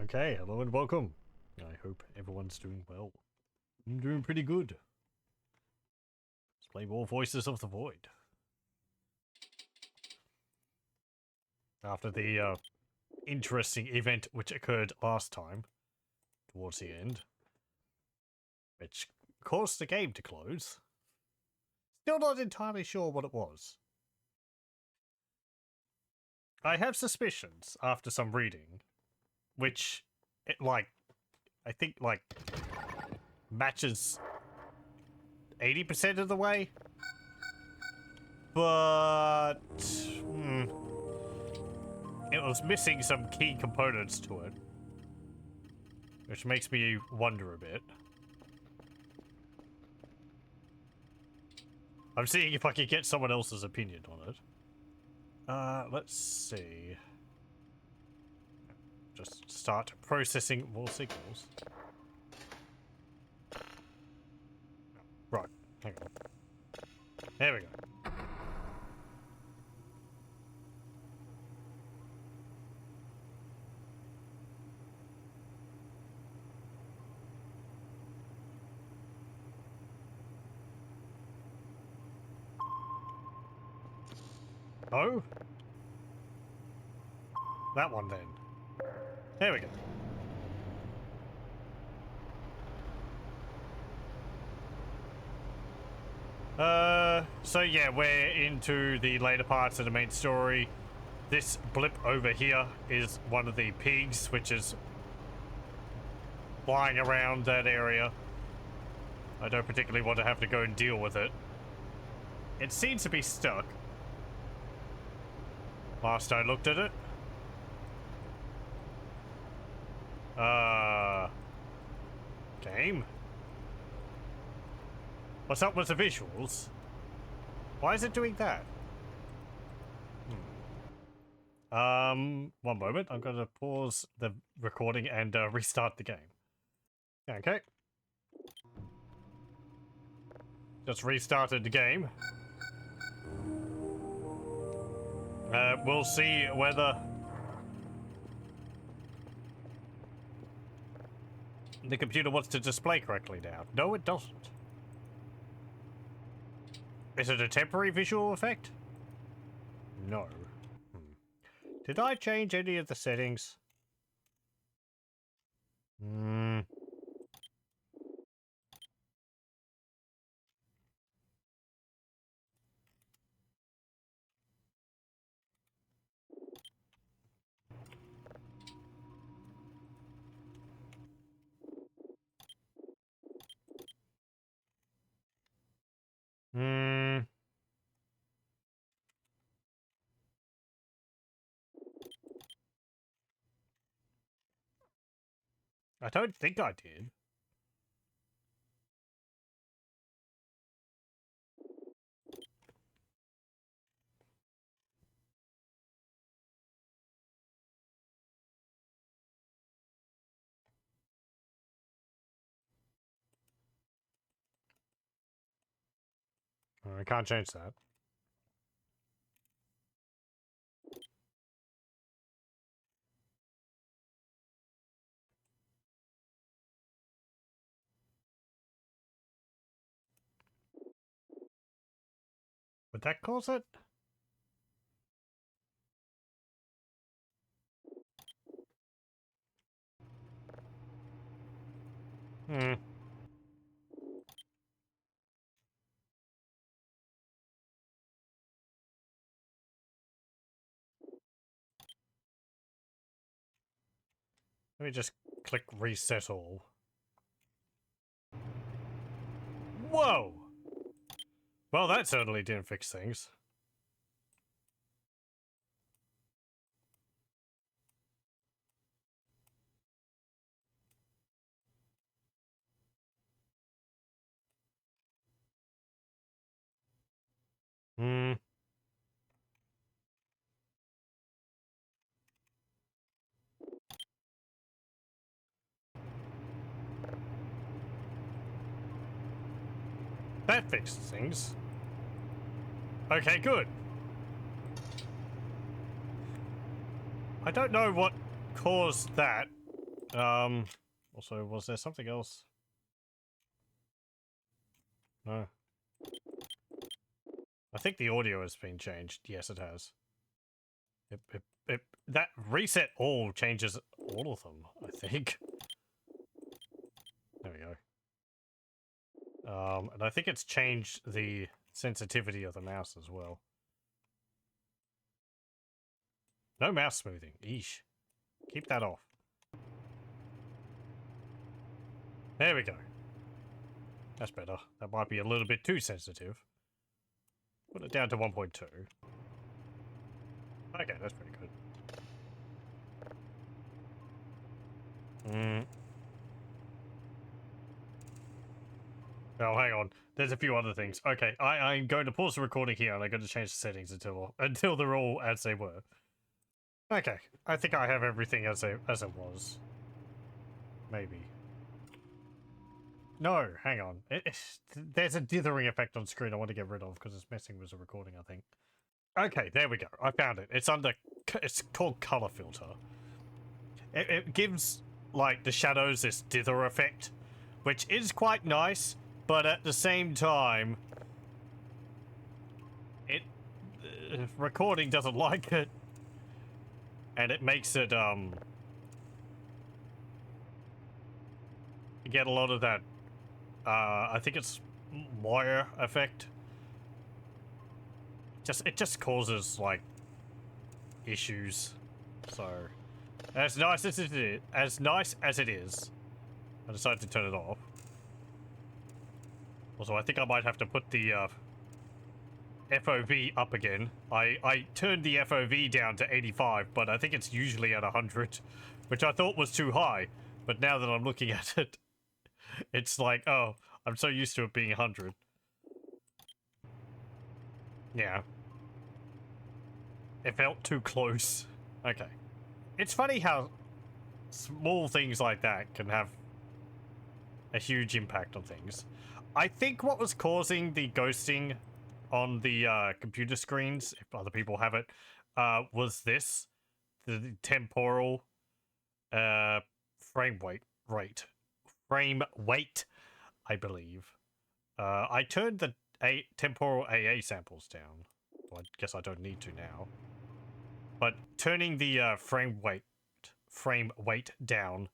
Okay, hello and welcome. I hope everyone's doing well. I'm doing pretty good. Let's play more Voices of the Void. After the interesting event which occurred last time, towards the end, which caused the game to close. Still not entirely sure what it was. I have suspicions after some reading, which, I think, matches 80% of the way. But it was missing some key components to it, which makes me wonder a bit. I'm seeing if I can get someone else's opinion on it. Let's see. Just start processing more signals. Right, hang on. There we go. Oh? That one then. There we go. So yeah, we're into the later parts of the main story. This blip over here is one of the pigs, which is flying around that area. I don't particularly want to have to go and deal with it. It seems to be stuck. Last I looked at it. Game? What's up with the visuals? Why is it doing that? One moment. I'm gonna pause the recording and restart the game. Okay. Just restarted the game. We'll see whether the computer wants to display correctly now. No, it doesn't. Is it a temporary visual effect? No. Did I change any of the settings? I don't think I did. I can't change that. Would that cause it? Let me just click reset all. Whoa! Well, that certainly didn't fix things. That fixed things. Okay, good. I don't know what caused that. Also, was there something else? No. I think the audio has been changed. Yes, it has. That reset all changes all of them, I think. There we go. And I think it's changed the sensitivity of the mouse as well. No mouse smoothing. Eesh. Keep that off. There we go. That's better. That might be a little bit too sensitive. Put it down to 1.2. Okay, that's pretty good. Oh, hang on. There's a few other things. Okay, I'm going to pause the recording here and I'm going to change the settings until they're all as they were. Okay, I think I have everything as it was. Maybe. No, hang on. There's a dithering effect on screen I want to get rid of because it's messing with the recording, I think. Okay, there we go. I found it. It's called color filter. It gives, like, the shadows this dither effect, which is quite nice, but at the same time, recording doesn't like it, and it makes it, you get a lot of that, I think it's wire effect. It just causes, like, issues. So, as nice as it is, I decided to turn it off. Also, I think I might have to put the, FOV up again. I turned the FOV down to 85, but I think it's usually at 100, which I thought was too high. But now that I'm looking at it, it's like, oh, I'm so used to it being 100. Yeah. It felt too close. Okay. It's funny how small things like that can have a huge impact on things. I think what was causing the ghosting on the computer screens, if other people have it, was this. The temporal frame weight, I believe. I turned the temporal AA samples down. Well, I guess I don't need to now. But turning the frame weight down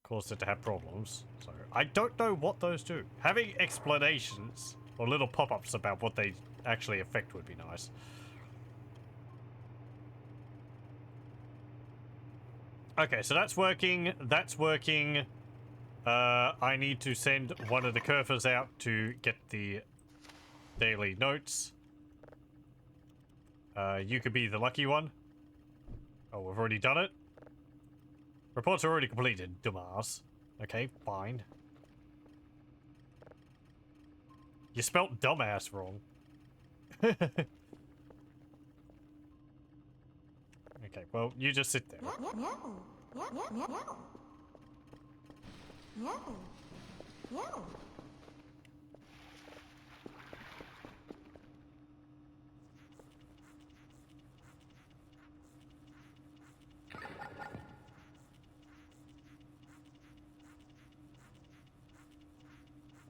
caused it to have problems. So I don't know what those do. Having explanations or little pop-ups about what they actually affect would be nice. Okay, so that's working. That's working. I need to send one of the curvers out to get the daily notes. You could be the lucky one. Oh, we've already done it. Reports are already completed, dumbass. Okay, fine. You spelt dumbass wrong. Okay, well, you just sit there.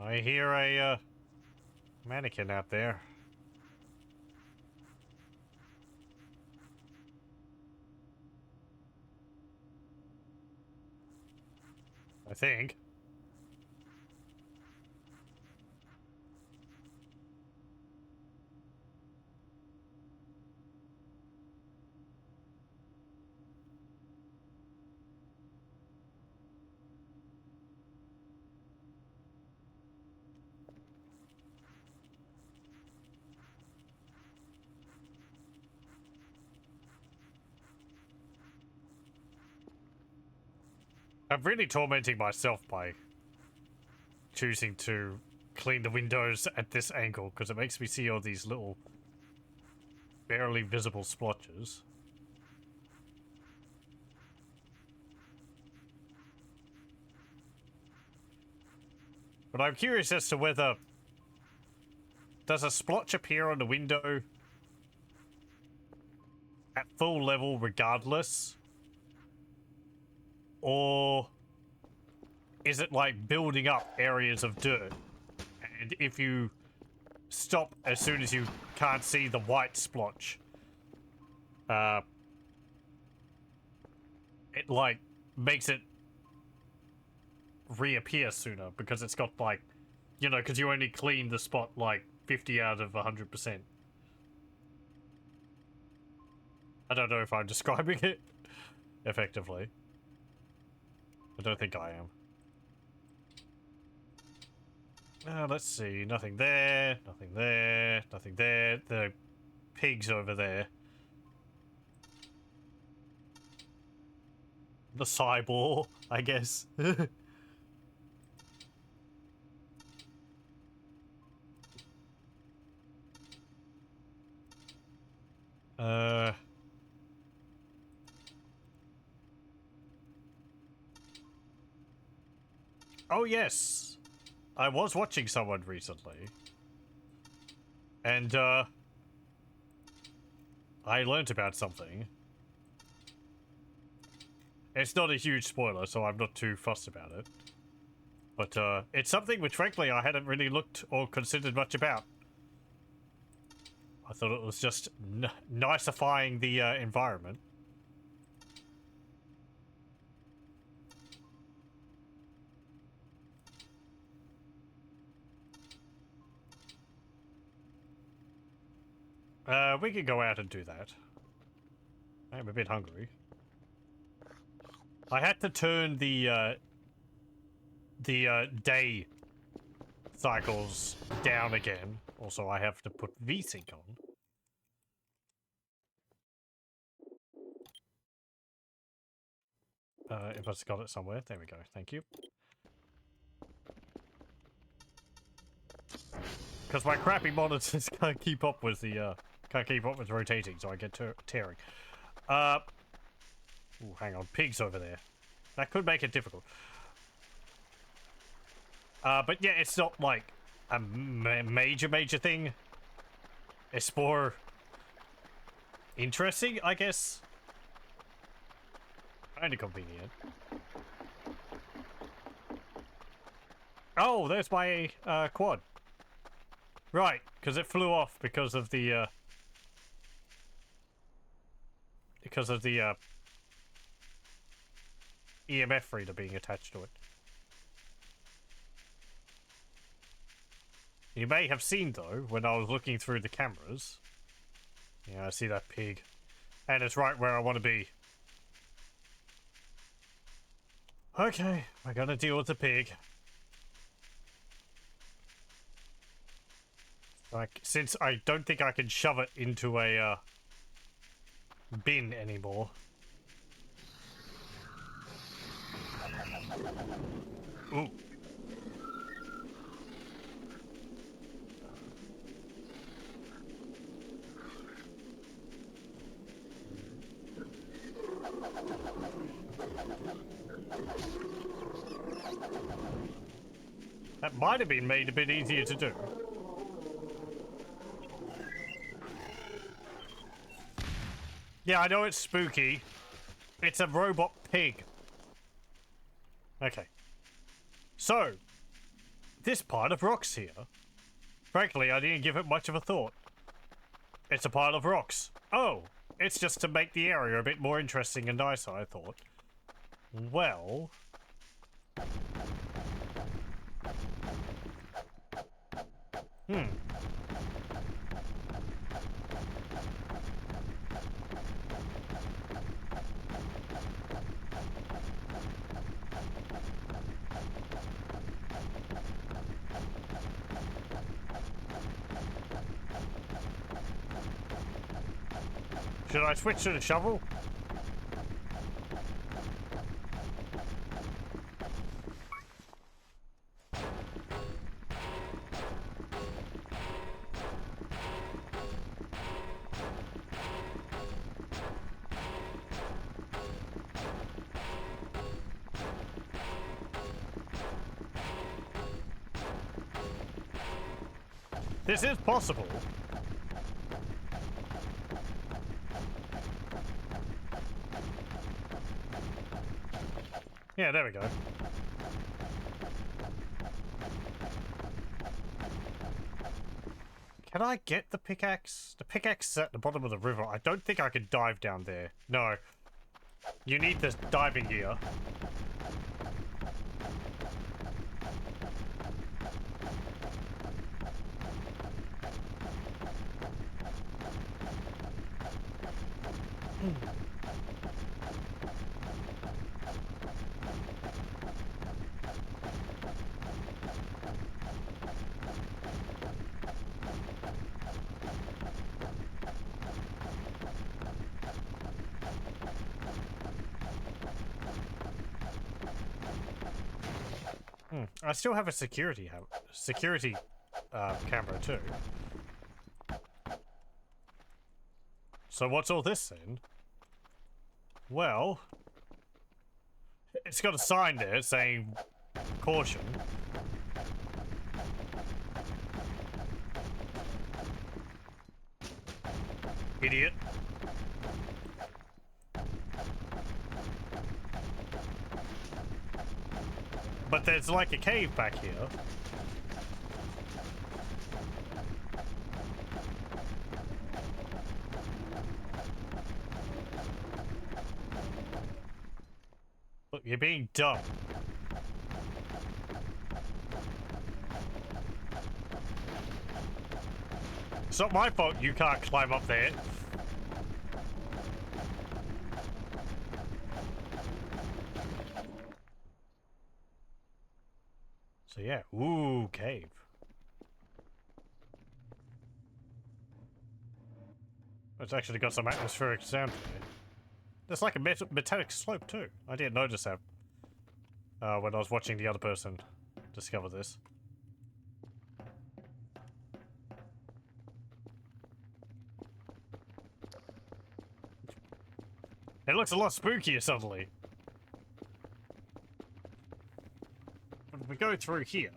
I hear a mannequin out there. I think. I'm really tormenting myself by choosing to clean the windows at this angle because it makes me see all these little barely visible splotches. But I'm curious as to whether does a splotch appear on the window at full level regardless? Or is it like building up areas of dirt? And if you stop as soon as you can't see the white splotch, it like makes it reappear sooner because it's got like, you know, because you only clean the spot like 50 out of 100%. I don't know if I'm describing it effectively. I don't think I am. Let's see. Nothing there. Nothing there. Nothing there. The pigs over there. The cyborg, I guess. Oh yes! I was watching someone recently. And, I learnt about something. It's not a huge spoiler, so I'm not too fussed about it. But, it's something which, frankly, I hadn't really looked or considered much about. I thought it was just nicifying the, environment. We could go out and do that. I'm a bit hungry. I had to turn the day cycles down again. Also, I have to put VSync on. If I've got it somewhere. There we go. Thank you. Because my crappy monitors can't keep up with the, can't keep up with rotating, so I get tearing. Ooh, hang on. Pigs over there. That could make it difficult. But yeah, it's not like a major thing. It's more interesting, I guess. Kinda convenient. Oh, there's my, quad. Right, because it flew off because of the, EMF reader being attached to it. You may have seen, though, when I was looking through the cameras. Yeah, I see that pig. And it's right where I want to be. Okay, we're gonna deal with the pig. Like, since I don't think I can shove it into a, bin anymore. Ooh. That might have been made a bit easier to do. Yeah, I know it's spooky. It's a robot pig. Okay. So, this pile of rocks here. Frankly, I didn't give it much of a thought. It's a pile of rocks. Oh, it's just to make the area a bit more interesting and nicer, I thought. Well... Should I switch to the shovel? This is possible. Yeah, there we go. Can I get the pickaxe? The pickaxe is at the bottom of the river. I don't think I can dive down there. No. You need this diving gear. I still have a security camera too. So what's all this then? Well, it's got a sign there saying caution. Idiot. But there's like a cave back here. Look, you're being dumb. It's not my fault you can't climb up there. So yeah, ooh, cave. It's actually got some atmospheric sound to it. There's like a metallic slope too. I didn't notice that when I was watching the other person discover this. It looks a lot spookier suddenly. When we go through here...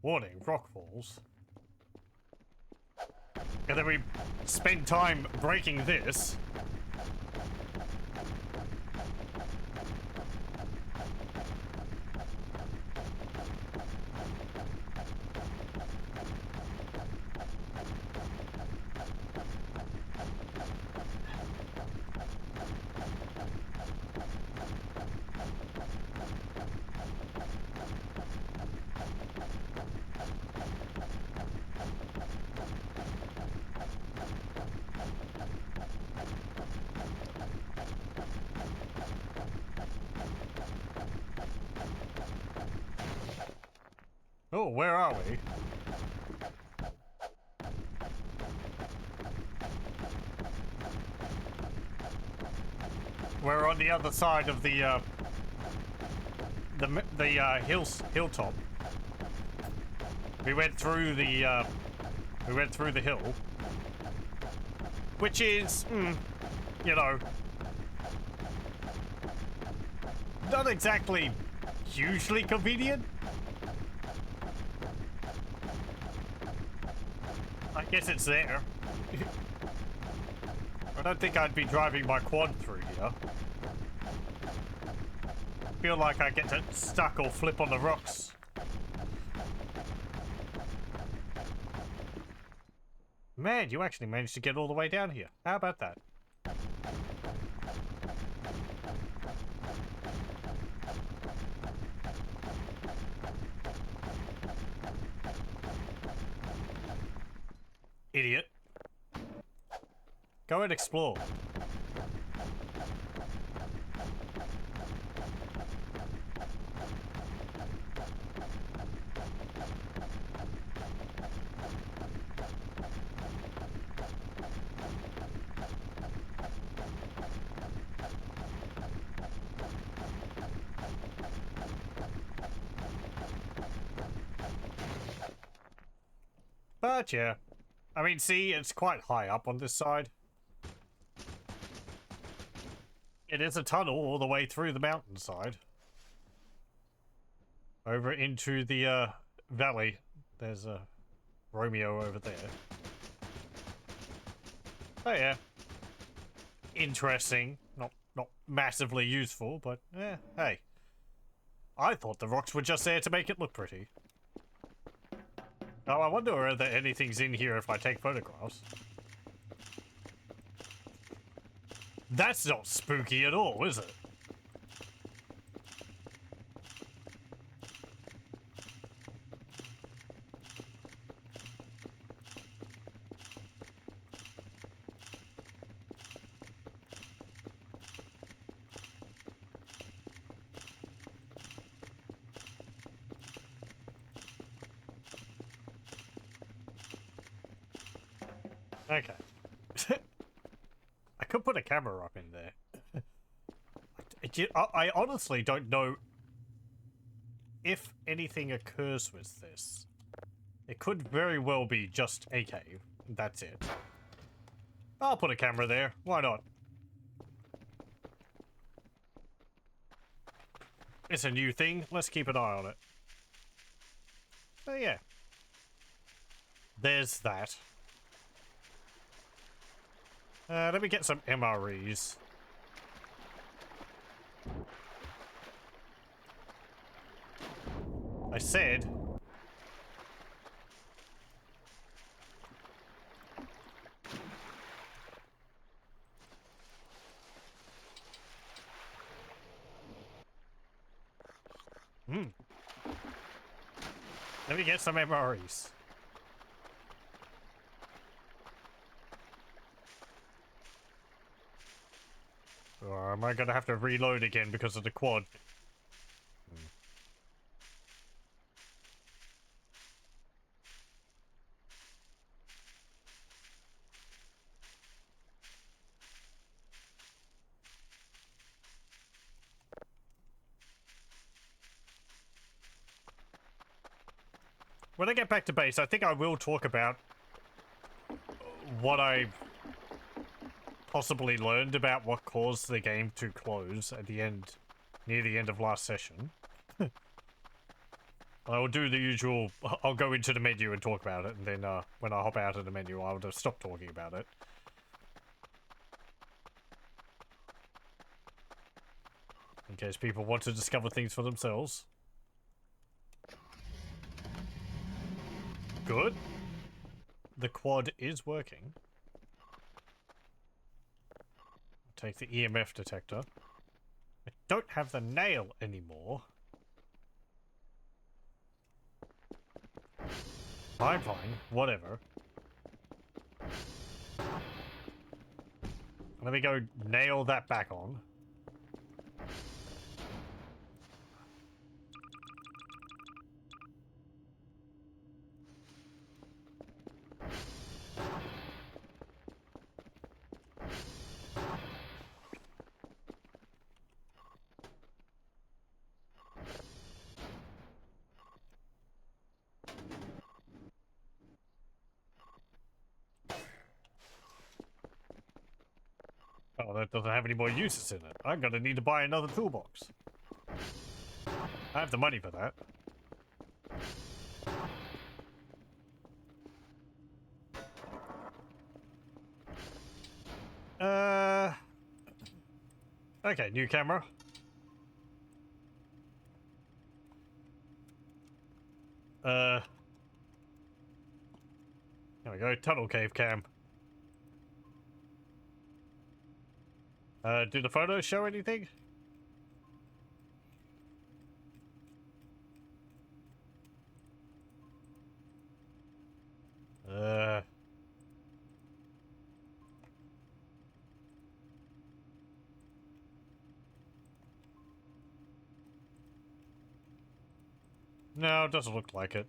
Warning, rock falls. And then we spend time breaking this. Oh, where are we? We're on the other side of the hilltop. We went through the hill, which is, you know, not exactly hugely convenient. I guess it's there. I don't think I'd be driving my quad through here. Feel like I get stuck or flip on the rocks. Man, you actually managed to get all the way down here. How about that? Idiot. Go and explore. But yeah, I mean, see, it's quite high up on this side. It is a tunnel all the way through the mountainside. Over into the valley. There's a Romeo over there. Oh yeah. Interesting. Not massively useful, but hey. I thought the rocks were just there to make it look pretty. Oh, I wonder whether anything's in here if I take photographs. That's not spooky at all, is it? Okay. I could put a camera up in there. I honestly don't know if anything occurs with this. It could very well be just a cave. That's it. I'll put a camera there. Why not? It's a new thing. Let's keep an eye on it. So yeah. There's that. Let me get some MREs. I said... Let me get some MREs. Or am I gonna have to reload again because of the quad? When I get back to base, I think I will talk about what I possibly learned about what caused the game to close at the end, near the end of last session. I will do the usual, I'll go into the menu and talk about it, and then when I hop out of the menu, I'll just stop talking about it. In case people want to discover things for themselves. Good. The quad is working. Take the EMF detector. I don't have the nail anymore. Fine, whatever. Let me go nail that back on. Oh, that doesn't have any more uses in it. I'm gonna need to buy another toolbox. I have the money for that. Okay, new camera. There we go, tunnel cave cam. Do the photos show anything? No, it doesn't look like it.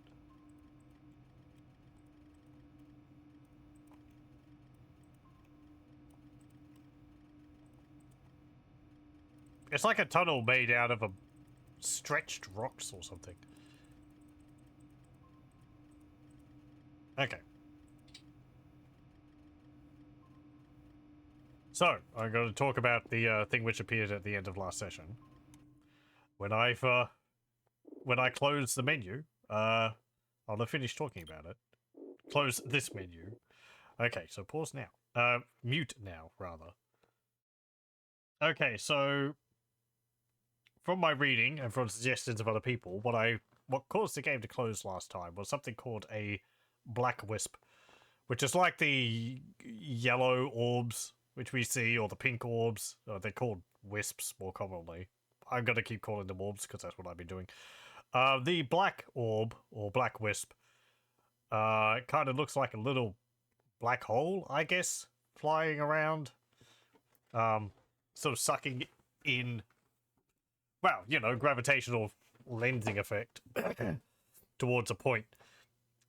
It's like a tunnel made out of a stretched rocks or something. Okay. So, I'm going to talk about the thing which appeared at the end of last session. When I close the menu, I'll have finished talking about it. Close this menu. Okay, so pause now. Mute now, rather. Okay, so from my reading and from suggestions of other people, what caused the game to close last time was something called a black wisp, which is like the yellow orbs which we see, or the pink orbs. They're called wisps more commonly. I'm going to keep calling them orbs because that's what I've been doing. The black orb, or black wisp, kind of looks like a little black hole, I guess, flying around. Sort of sucking in, well, you know, gravitational lensing effect towards a point.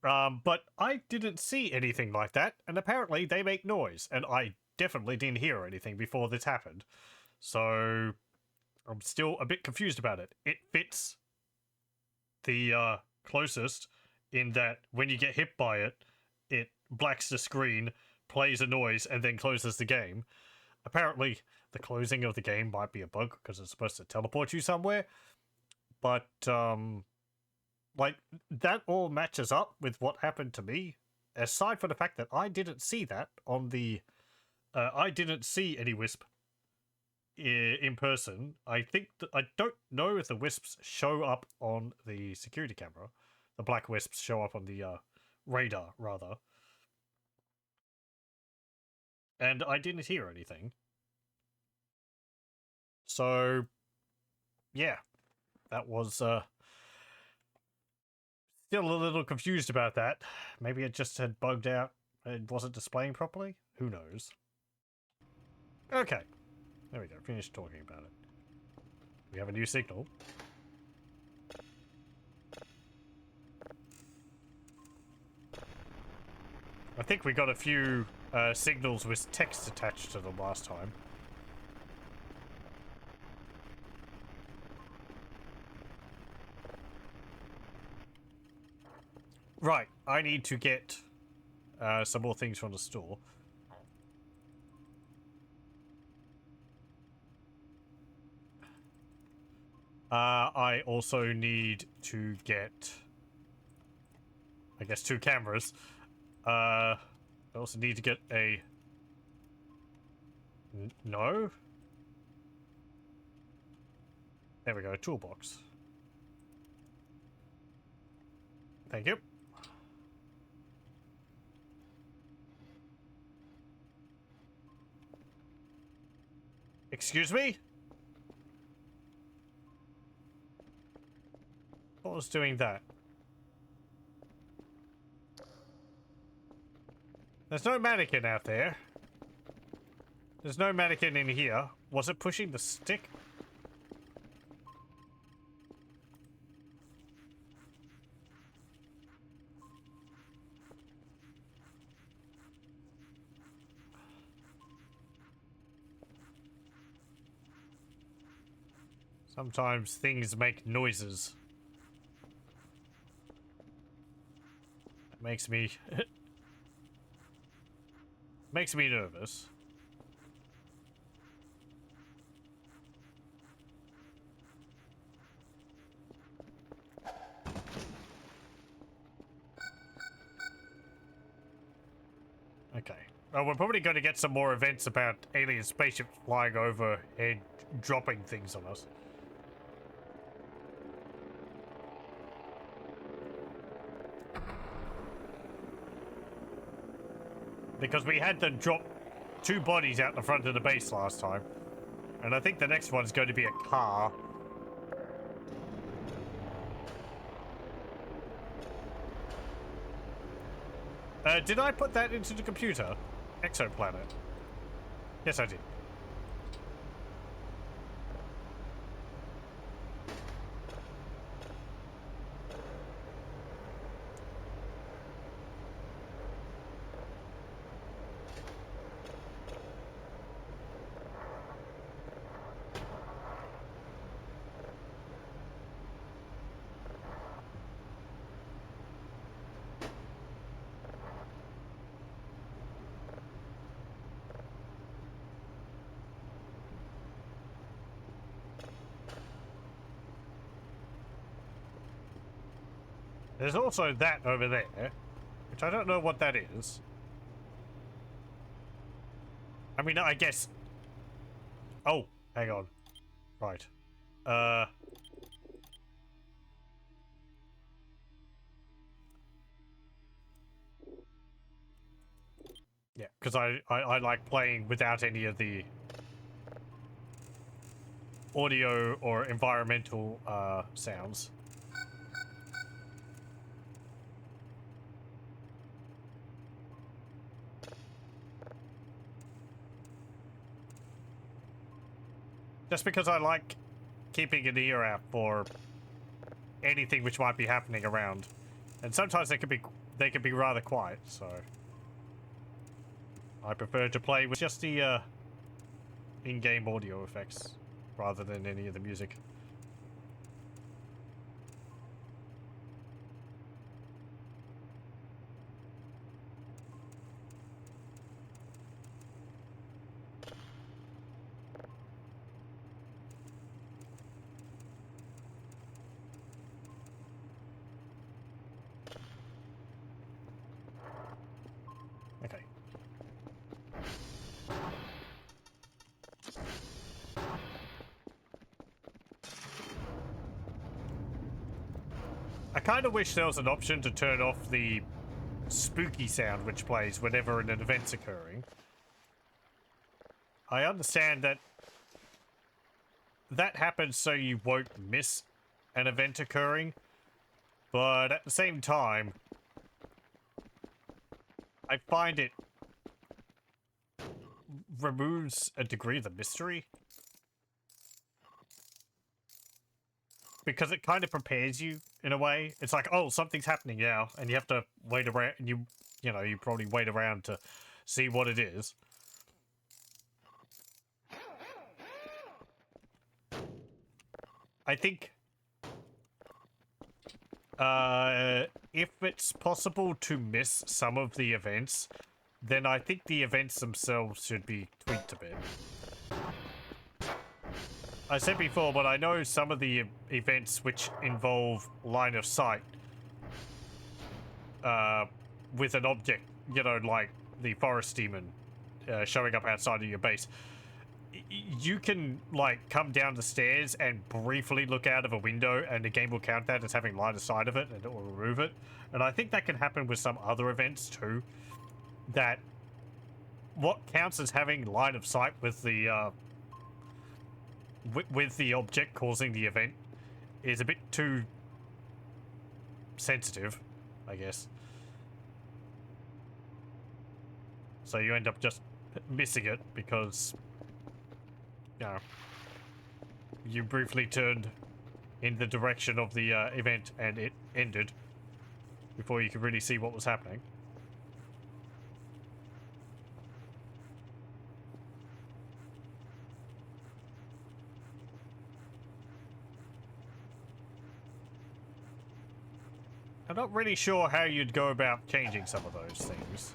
But I didn't see anything like that, and apparently they make noise, and I definitely didn't hear anything before this happened. So I'm still a bit confused about it. It fits the closest in that when you get hit by it, it blacks the screen, plays a noise, and then closes the game. Apparently, the closing of the game might be a bug because it's supposed to teleport you somewhere. But, like, that all matches up with what happened to me. Aside from the fact that I didn't see that on the... I didn't see any wisp in person. I don't know if the wisps show up on the security camera. The black wisps show up on the radar, rather. And I didn't hear anything. So, yeah. That was, still a little confused about that. Maybe it just had bugged out and wasn't displaying properly? Who knows? Okay. There we go. Finished talking about it. We have a new signal. I think we got a few signals with text attached to them last time. Right. I need to get some more things from the store. I also need to get, I guess, 2 cameras. I also need to get a... No? There we go, toolbox. Thank you. Excuse me? What was doing that? There's no mannequin out there. There's no mannequin in here. Was it pushing the stick? Sometimes things make noises. It makes me... makes me nervous. Okay. Well, we're probably going to get some more events about alien spaceships flying over and dropping things on us. Because we had to drop 2 bodies out the front of the base last time. And I think the next one's going to be a car. Did I put that into the computer? Exoplanet. Yes, I did. There's also that over there, which I don't know what that is. I mean, I guess... Oh, hang on. Right. Yeah, because I like playing without any of the audio or environmental sounds. Just because I like keeping an ear out for anything which might be happening around. And sometimes they can be rather quiet, so I prefer to play with just the in-game audio effects rather than any of the music. Okay. I kind of wish there was an option to turn off the spooky sound which plays whenever an event's occurring. I understand that that happens so you won't miss an event occurring, but at the same time, I find it removes a degree of the mystery. Because it kind of prepares you in a way. It's like, oh, something's happening now, and you have to wait around. You know, you probably wait around to see what it is. I think if it's possible to miss some of the events, then I think the events themselves should be tweaked a bit. I said before, but I know some of the events which involve line of sight with an object, you know, like the forest demon showing up outside of your base. You can, like, come down the stairs and briefly look out of a window, and the game will count that as having line of sight of it, and it will remove it. And I think that can happen with some other events, too. That what counts as having line of sight with the, with the object causing the event is a bit too sensitive, I guess. So you end up just missing it because, you know, you briefly turned in the direction of the event and it ended before you could really see what was happening. I'm not really sure how you'd go about changing some of those things.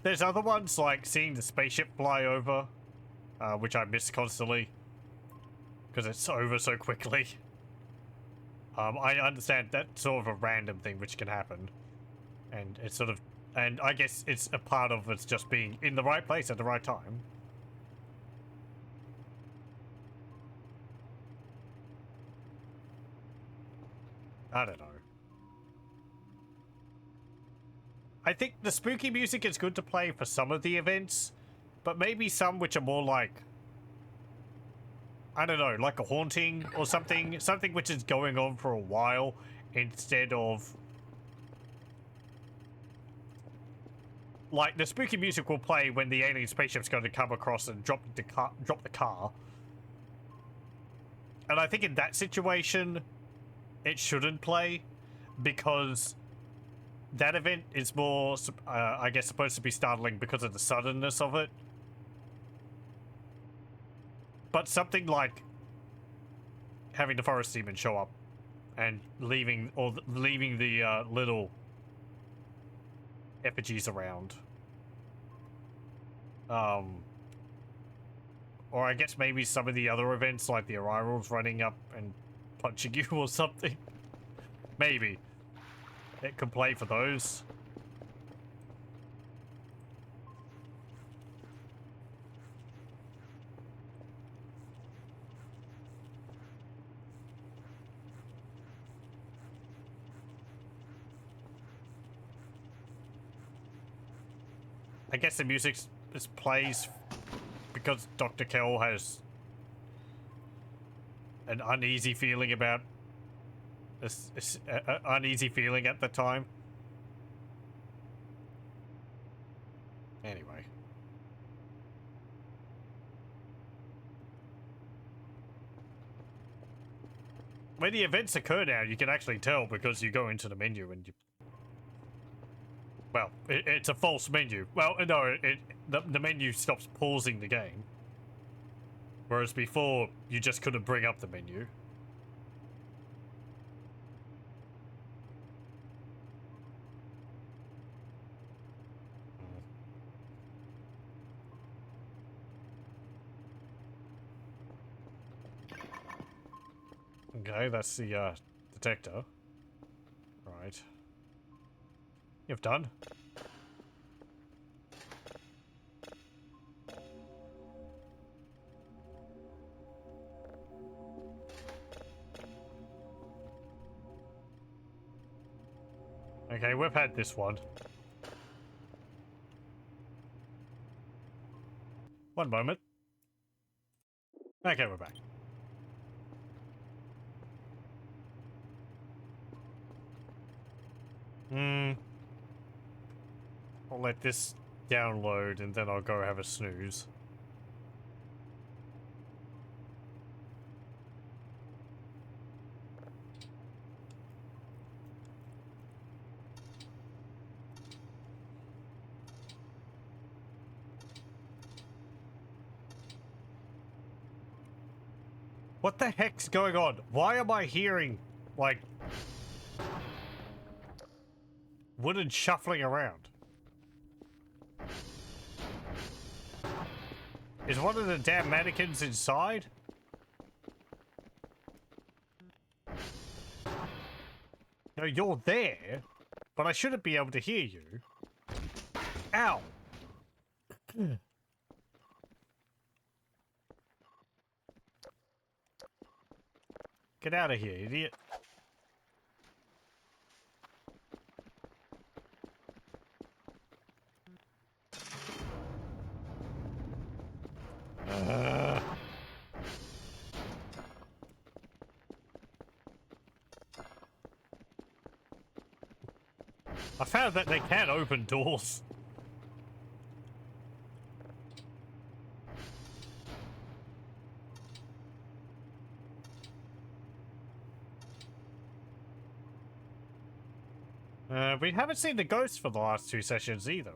There's other ones, like seeing the spaceship fly over, which I miss constantly, because it's over so quickly. I understand that's sort of a random thing which can happen, and it's sort of, and I guess it's a part of it's just being in the right place at the right time. I don't know. I think the spooky music is good to play for some of the events, but maybe some which are more like, I don't know, like a haunting or something. Something which is going on for a while instead of... Like, the spooky music will play when the alien spaceship's going to come across and drop the car. And I think in that situation, it shouldn't play, because that event is more, I guess, supposed to be startling because of the suddenness of it. But something like having the forest demon show up and leaving the little effigies around. Or I guess maybe some of the other events, like the arrivals running up and punching you or something. Maybe. It could play for those. I guess the music plays because Dr. Kell has an uneasy feeling about uneasy feeling at the time. Anyway. When the events occur now, you can actually tell because you go into the menu and you... Well, it's a false menu. Well, no, the menu stops pausing the game. Whereas before, you just couldn't bring up the menu. Okay, that's the detector. Right. You've done. Okay, we've had this one. One moment. Okay, we're back. I'll let this download and then I'll go have a snooze. What the heck's going on? Why am I hearing, like, wooden shuffling around? Is one of the damn mannequins inside? No, you're there, but I shouldn't be able to hear you. Ow! Get out of here, idiot. I found that they can open doors. We haven't seen the ghosts for the last 2 sessions either.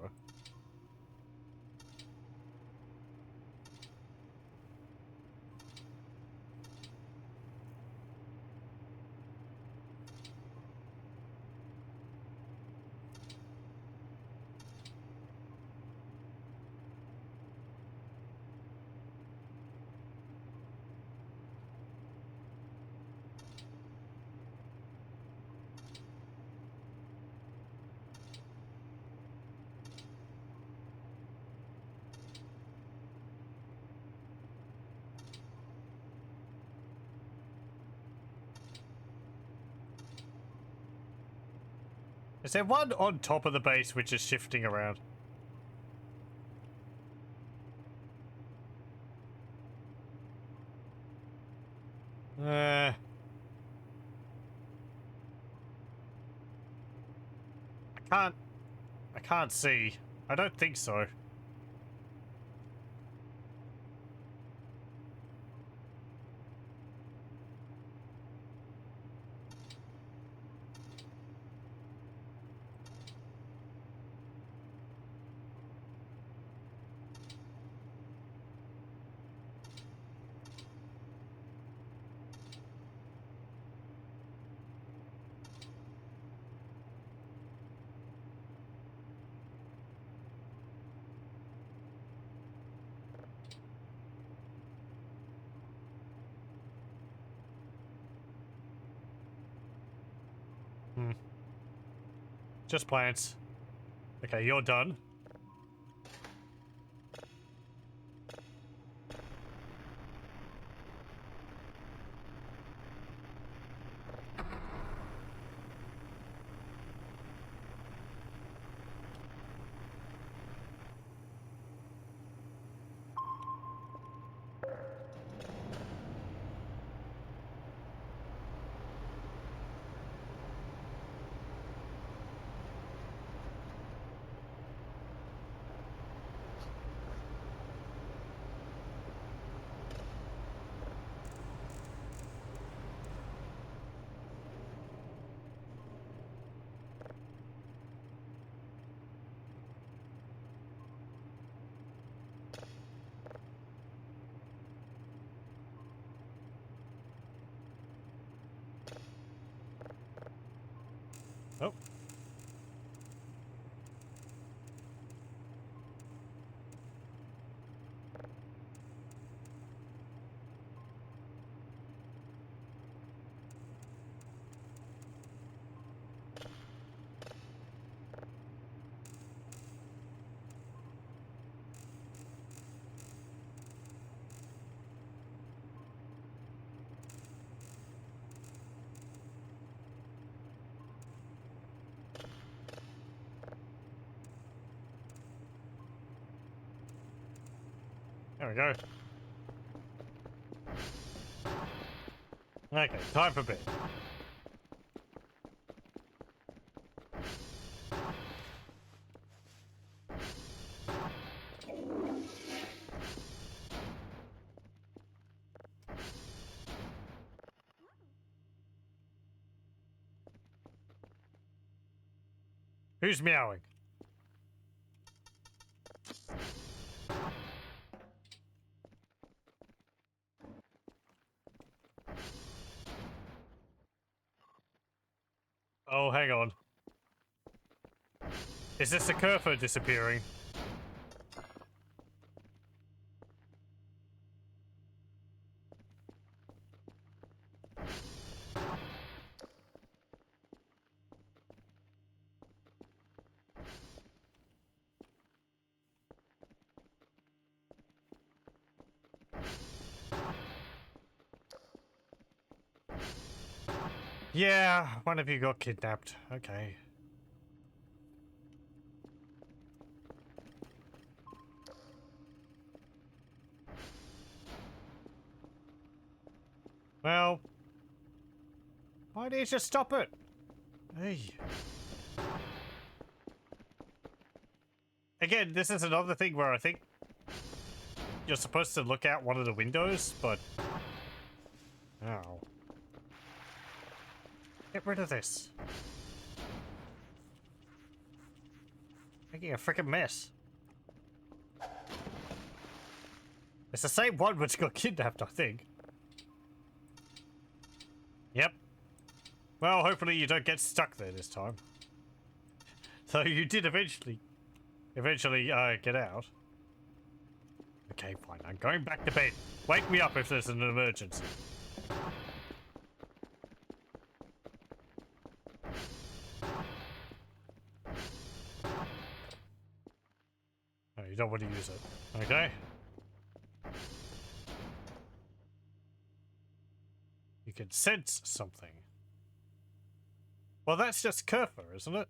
Is there one on top of the base which is shifting around? I can't see. I don't think so. Just plants. Okay, you're done. Oh. There we go. Okay, time for bed. Who's meowing? Oh, hang on. Is this a Kerfer disappearing? Yeah, one of you got kidnapped. Okay. Well, why did you just stop it? Hey. Again, this is another thing where I think you're supposed to look out one of the windows, but... Ow. Get rid of this. Making a freaking mess. It's the same one which got kidnapped, I think. Yep. Well, hopefully you don't get stuck there this time. So you did eventually get out. Okay, fine. I'm going back to bed. Wake me up if there's an emergency. Oh, you don't want to use it. Okay. You can sense something. Well, that's just Kerfer, isn't it?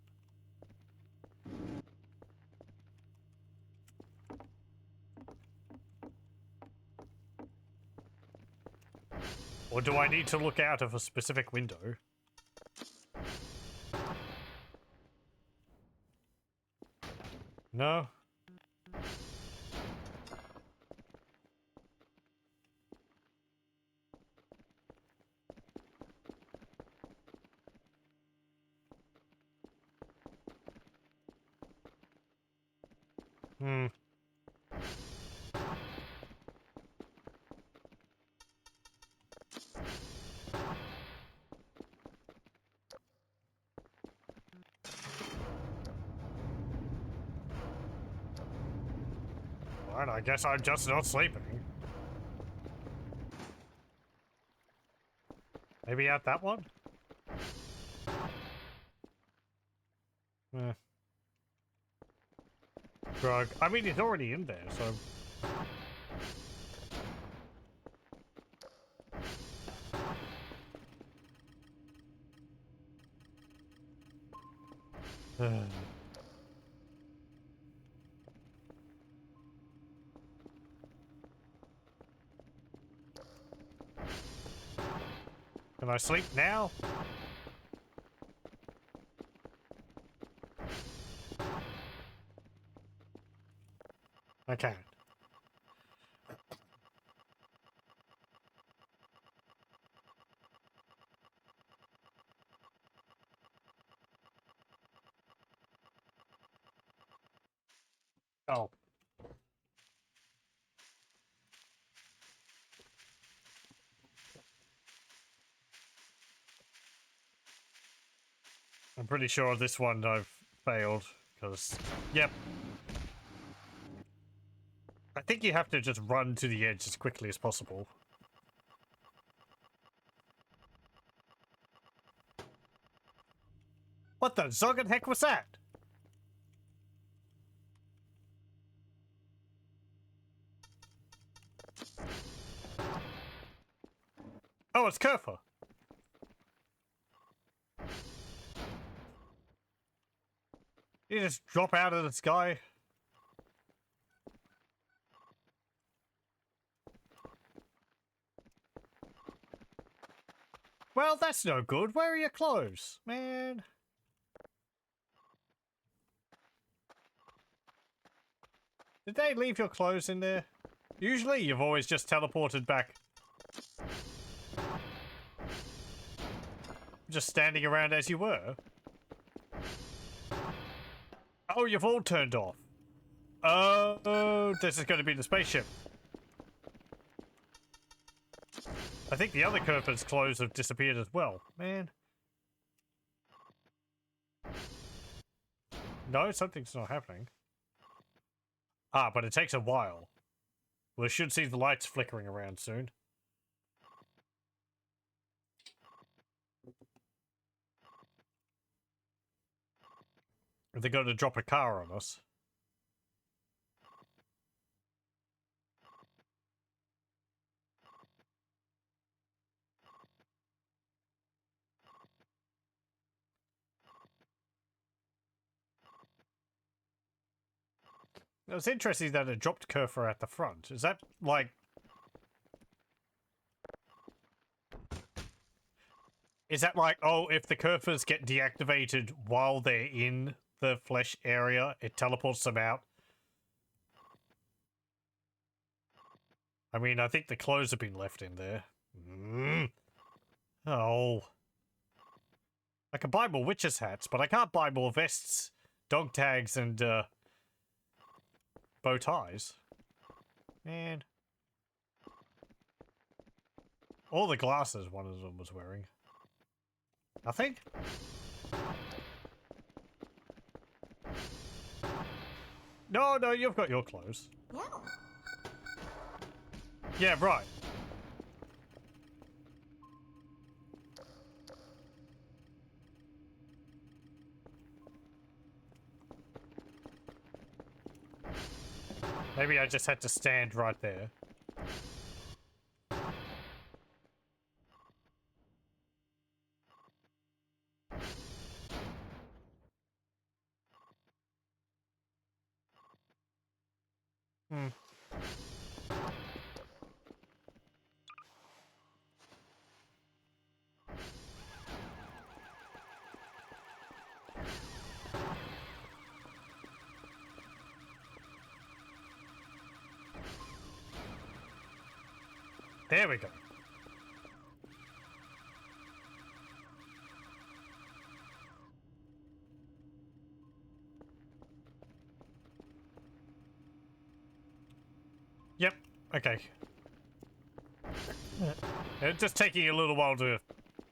Or do I need to look out of a specific window? No? Hmm. Alright, I guess I'm just not sleeping. Maybe out that one? Eh. Drug. I mean, it's already in there, so... Can I sleep now? I can. Oh. I'm pretty sure this one I've failed, because... Yep. I think you have to just run to the edge as quickly as possible. What the zoggin' heck was that? Oh, it's Kerfer. You just drop out of the sky. Well, that's no good. Where are your clothes? Man. Did they leave your clothes in there? Usually you've always just teleported back. Just standing around as you were. Oh, you've all turned off. Oh, this is going to be the spaceship. I think the other Kerfer's clothes have disappeared as well. Man. No, something's not happening. Ah, but it takes a while. We should see the lights flickering around soon. They're going to drop a car on us. It was interesting that it dropped Kerfer at the front. Is that, like... Is that like, oh, if the Kerfers get deactivated while they're in the flesh area, it teleports them out? I mean, I think the clothes have been left in there. Oh. I can buy more witches' hats, but I can't buy more vests, dog tags, and, bow ties. Man. All the glasses one of them was wearing. Nothing? No, no, you've got your clothes. Yeah. Yeah, right. Maybe I just had to stand right there. Hmm. There we go. Yep. Okay. It's just taking a little while to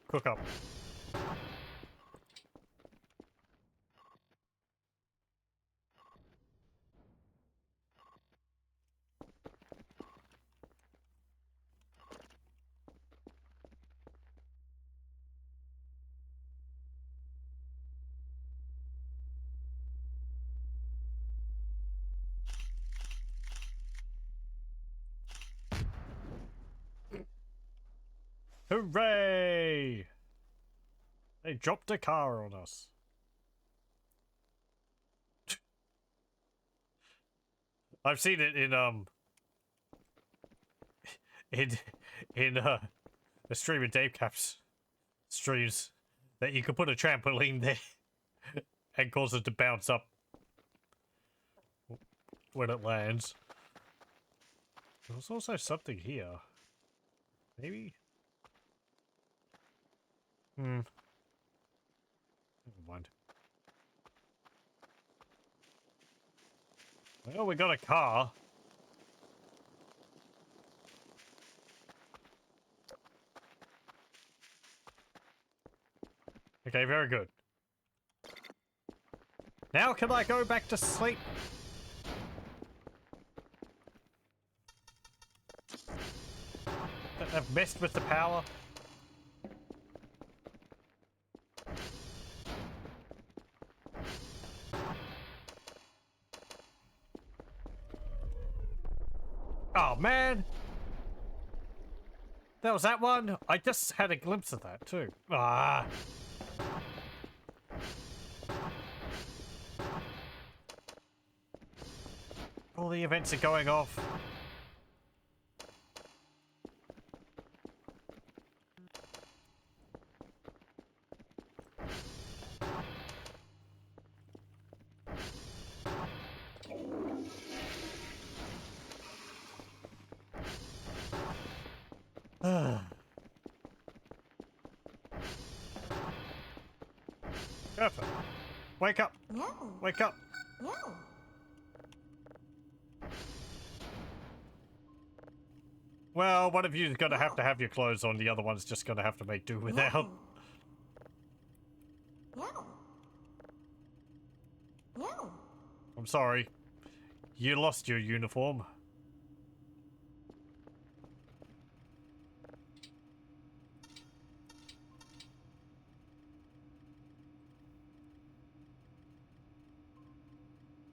cook up. Hooray! They dropped a car on us. I've seen it in in in a stream of Dave Cap's streams that you could put a trampoline there and cause it to bounce up when it lands. There's also something here. Maybe? Never mind. Well, we got a car. Okay, very good. Now can I go back to sleep? I've messed with the power. Oh, man. That was that one? I just had a glimpse of that, too. Ah. All the events are going off. Perfect. Wake up. No. Wake up. No. Well, one of you is going to have your clothes on. The other one's just going to have to make do without. No. No. I'm sorry. You lost your uniform.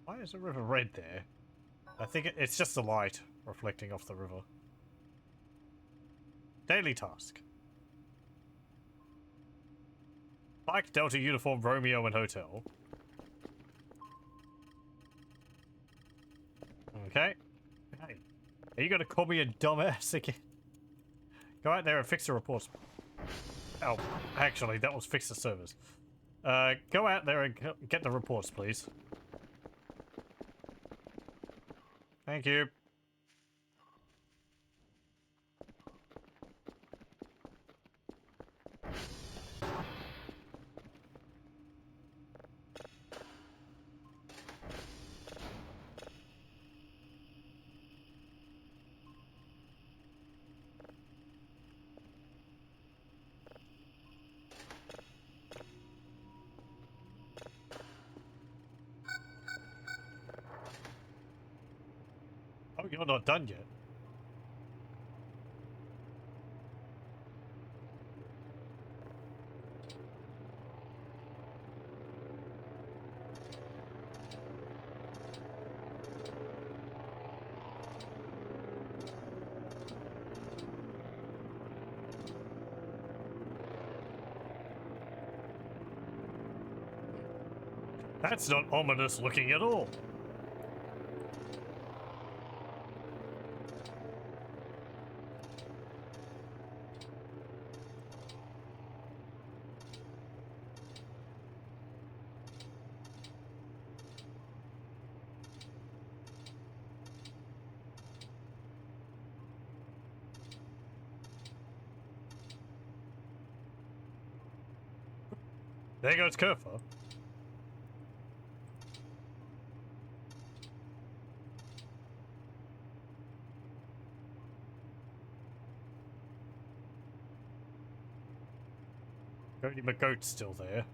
Why is the river red there? I think it's just the light reflecting off the river. Daily task. Bike, Delta, Uniform, Romeo, and Hotel. Okay. Hey, are you gonna call me a dumbass again? Go out there and fix the reports. Oh, actually, that was fix the servers. Go out there and get the reports, please. Thank you. Oh, you're not done yet. That's not ominous looking at all. There goes Kerfer. Cody McGoat's still there.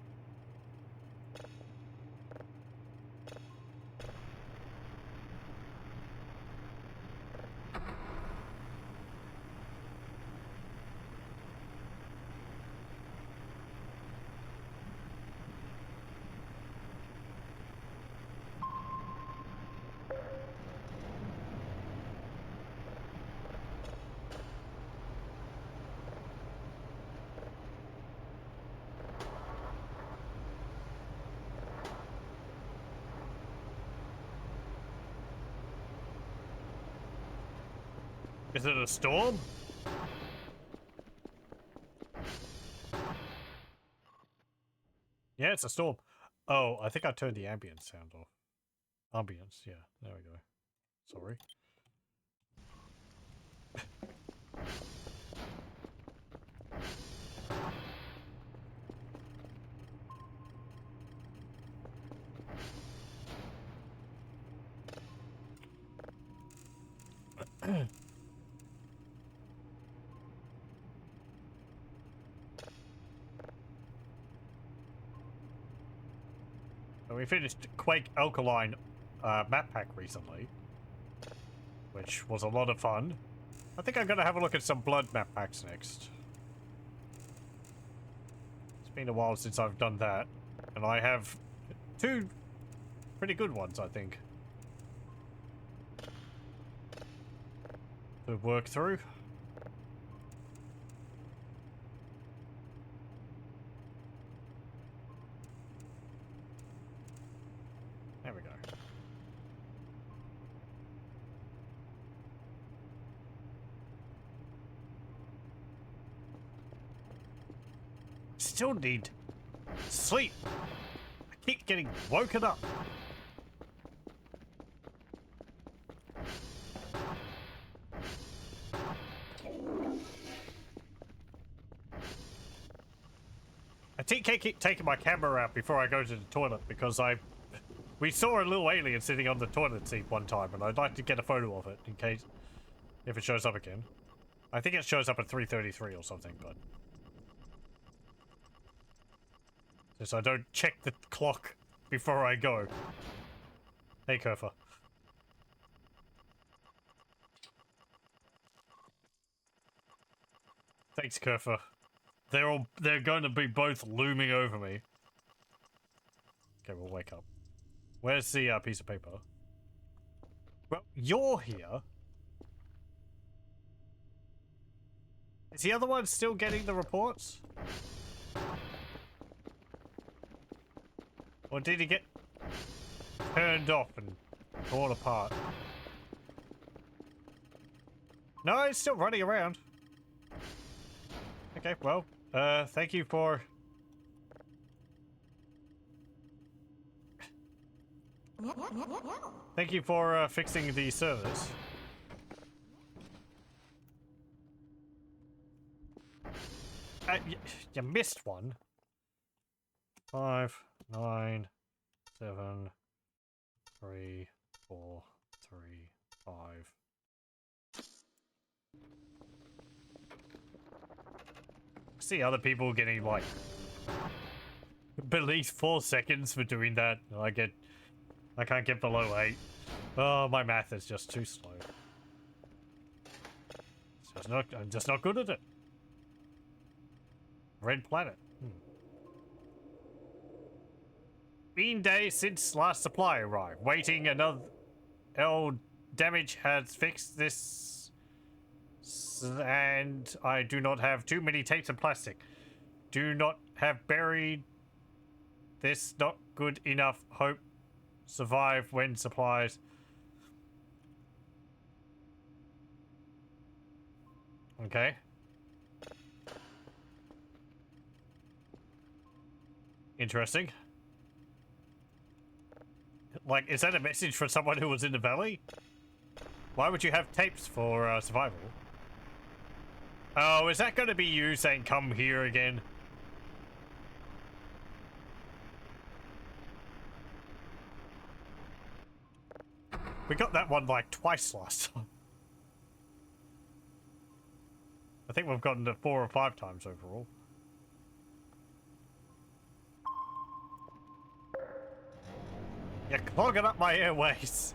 Is it a storm? Yeah, it's a storm. Oh, I think I turned the ambient sound off. Ambience, yeah. There we go. Sorry. So we finished Quake Alkaline map pack recently, which was a lot of fun. I think I'm gonna have a look at some Blood map packs next. It's been a while since I've done that, and I have 2 pretty good ones, I think, to work through. There we go. Still need sleep. I keep getting woken up. I keep taking my camera out before I go to the toilet because we saw a little alien sitting on the toilet seat one time, and I'd like to get a photo of it in case if it shows up again. I think it shows up at 3:33 or something, but since I don't check the clock before I go. Hey, Kerfer. Thanks, Kerfer. They're going to be both looming over me. Okay, we'll wake up. Where's the piece of paper? Well, you're here. Is the other one still getting the reports? Or did he get turned off and torn apart? No, he's still running around. Okay, well, thank you for... Thank you for fixing the service. You missed one. 5, 9, 7, 3, 4, 3, 5. See other people getting like at least 4 seconds for doing that. I can't get below 8. Oh, my math is just too slow. I'm just not good at it. Red planet. Been days since last supply arrived. Waiting another... damage has fixed this... And I do not have too many tapes and plastic. Do not have buried... This not good enough. Hope survive when supplies... Okay. Interesting. Like, is that a message for someone who was in the valley? Why would you have tapes for survival? Oh, is that going to be you saying come here again? We got that one like twice last time. I think we've gotten it 4 or 5 times overall. You're clogging up my airways.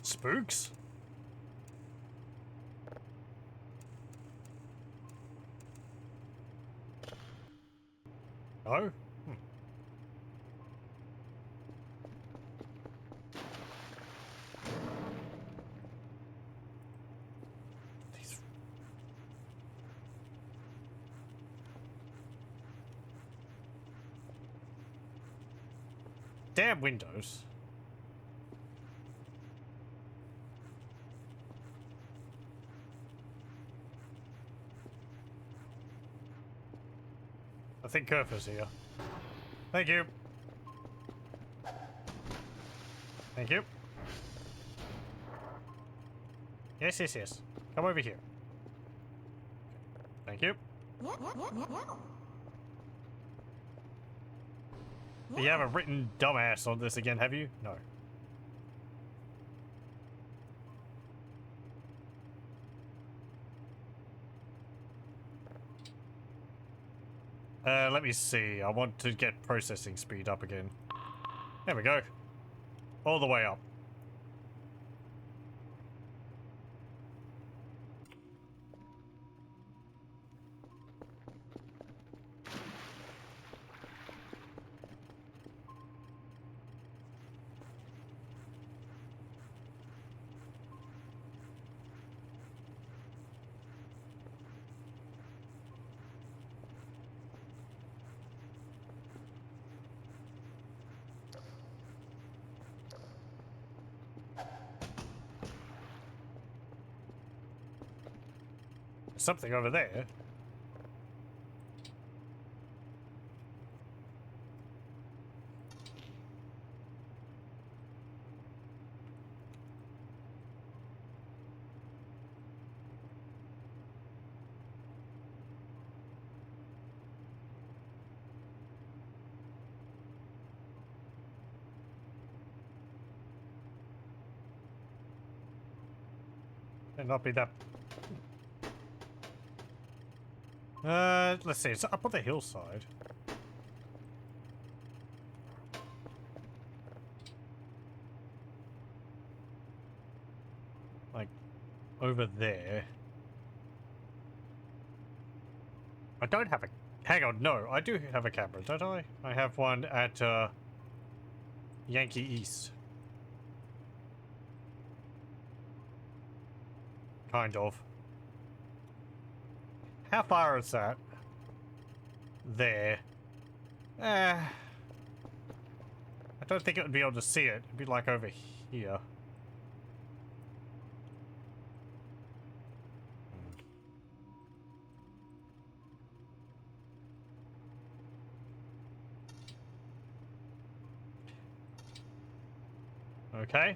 Spooks? No? These... Damn windows. I think Kerfer's here. Thank you. Thank you. Yes, yes, yes. Come over here. Thank you. You haven't written dumbass on this again, have you? No. Let me see. I want to get processing speed up again. There we go. All the way up. Something over there. May not be that. Let's see. It's up on the hillside. Like, over there. I don't have a... Hang on, no. I do have a camera, don't I? I have one at, Yankee East. Kind of. How far is that? There. I don't think it would be able to see it. It'd be like over here. Okay.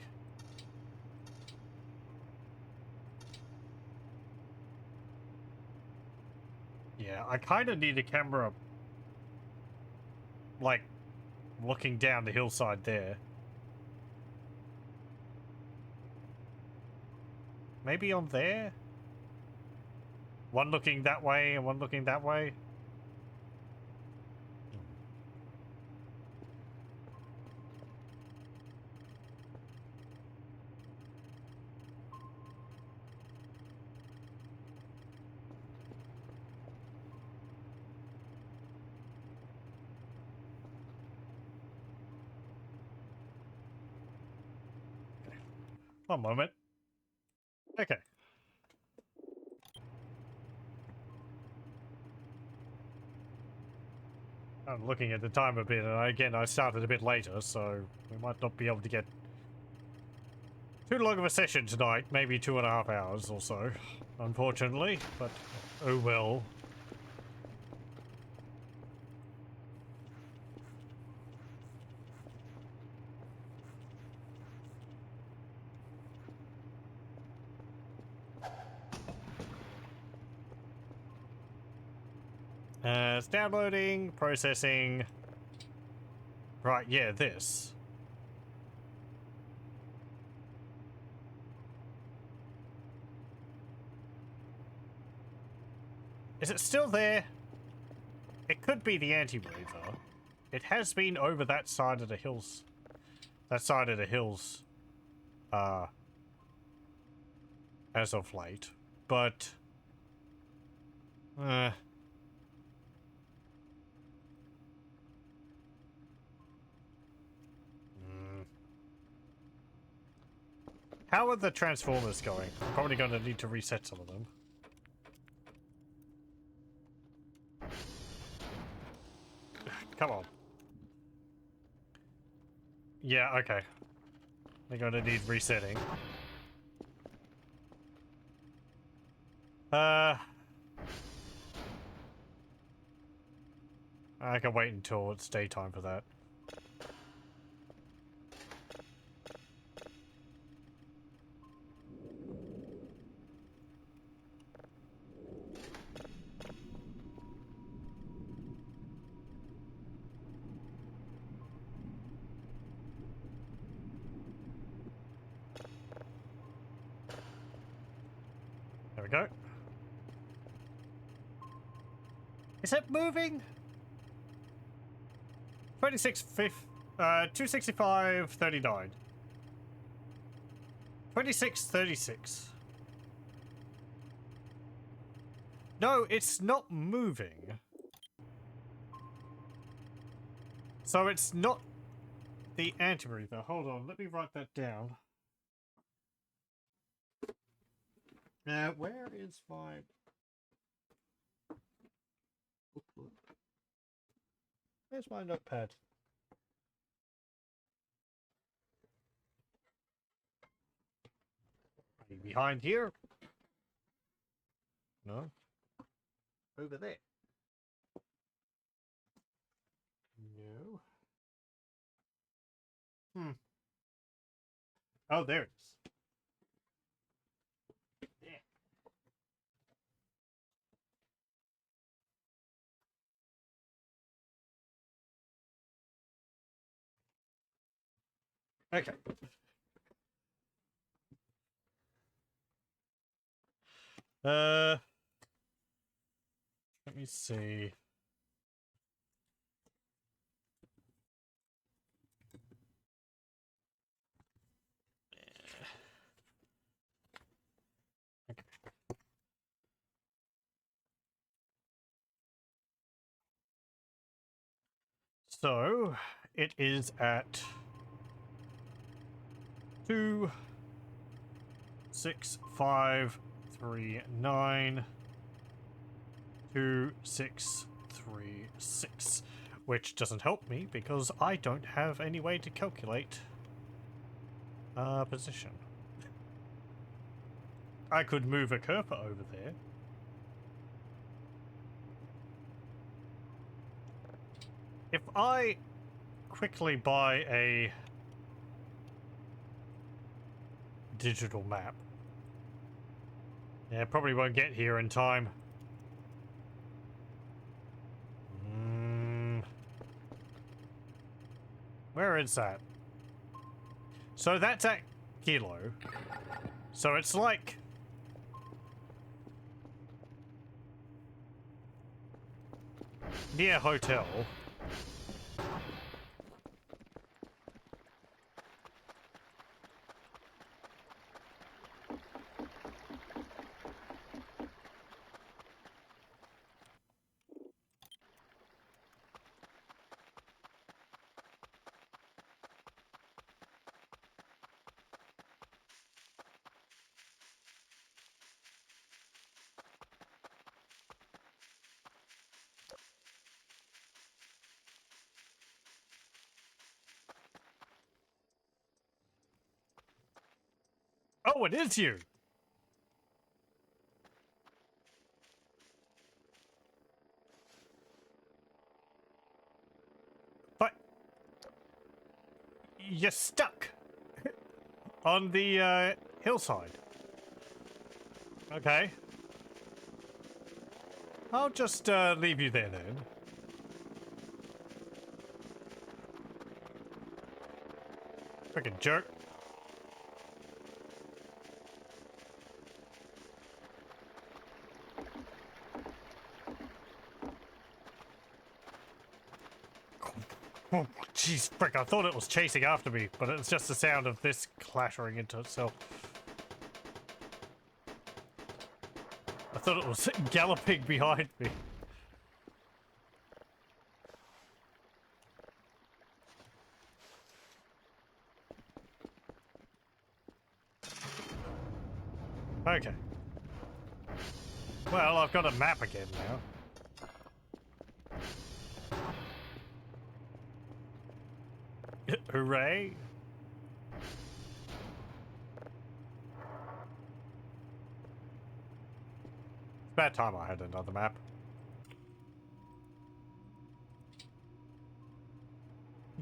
Yeah, I kind of need a camera, like, looking down the hillside there. Maybe on there? One looking that way and one looking that way? One moment. Okay. I'm looking at the time a bit, and again, I started a bit later, so we might not be able to get too long of a session tonight. Maybe 2.5 hours or so, unfortunately, but oh well. It's downloading, processing. Right, yeah, this. Is it still there? It could be the anti-breather. It has been over that side of the hills. That side of the hills. as of late, but mm. How are the transformers going? I'm probably going to need to reset some of them. Come on. Yeah, okay. They're going to need resetting. I can wait until it's daytime for that. There we go. Is it moving? 265.39. 26.36. No, it's not moving. So it's not the anti-breather. Hold on, let me write that down. Now, where is my... Where's my notepad? Are you behind here? No. Over there. No. Oh, there it is. Yeah. Okay. Let me see. Okay. So it is at 26539 2636, which doesn't help me because I don't have any way to calculate position. I could move a Kerper over there. If I quickly buy a digital map, yeah, probably won't get here in time. Where is that? So that's at Kilo. So it's like... near hotel. Oh, it is you! But... you're stuck! On the, hillside. Okay. I'll just, leave you there then. Frickin' jerk. Oh, jeez, frick, I thought it was chasing after me, but it's just the sound of this clattering into itself. thought it was galloping behind me. Okay. Well, I've got a map again now. Hooray! It's about time I had another map.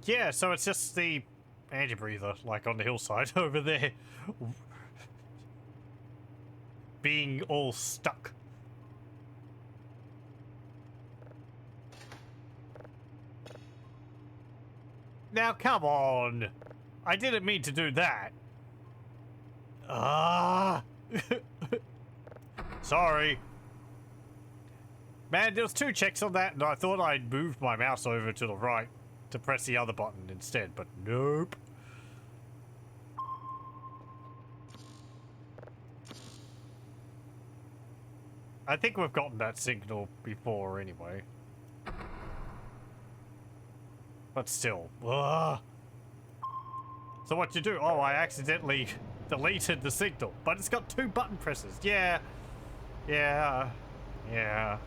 Yeah, so it's just the anti-breather, like on the hillside over there, being all stuck. Now, come on! I didn't mean to do that. Ah! Sorry. Man, there was 2 checks on that, and I thought I'd moved my mouse over to the right to press the other button instead, but nope. I think we've gotten that signal before anyway. But still. Ugh. So what you do? Oh, I accidentally deleted the signal, but it's got 2 button presses. Yeah. Yeah. Yeah.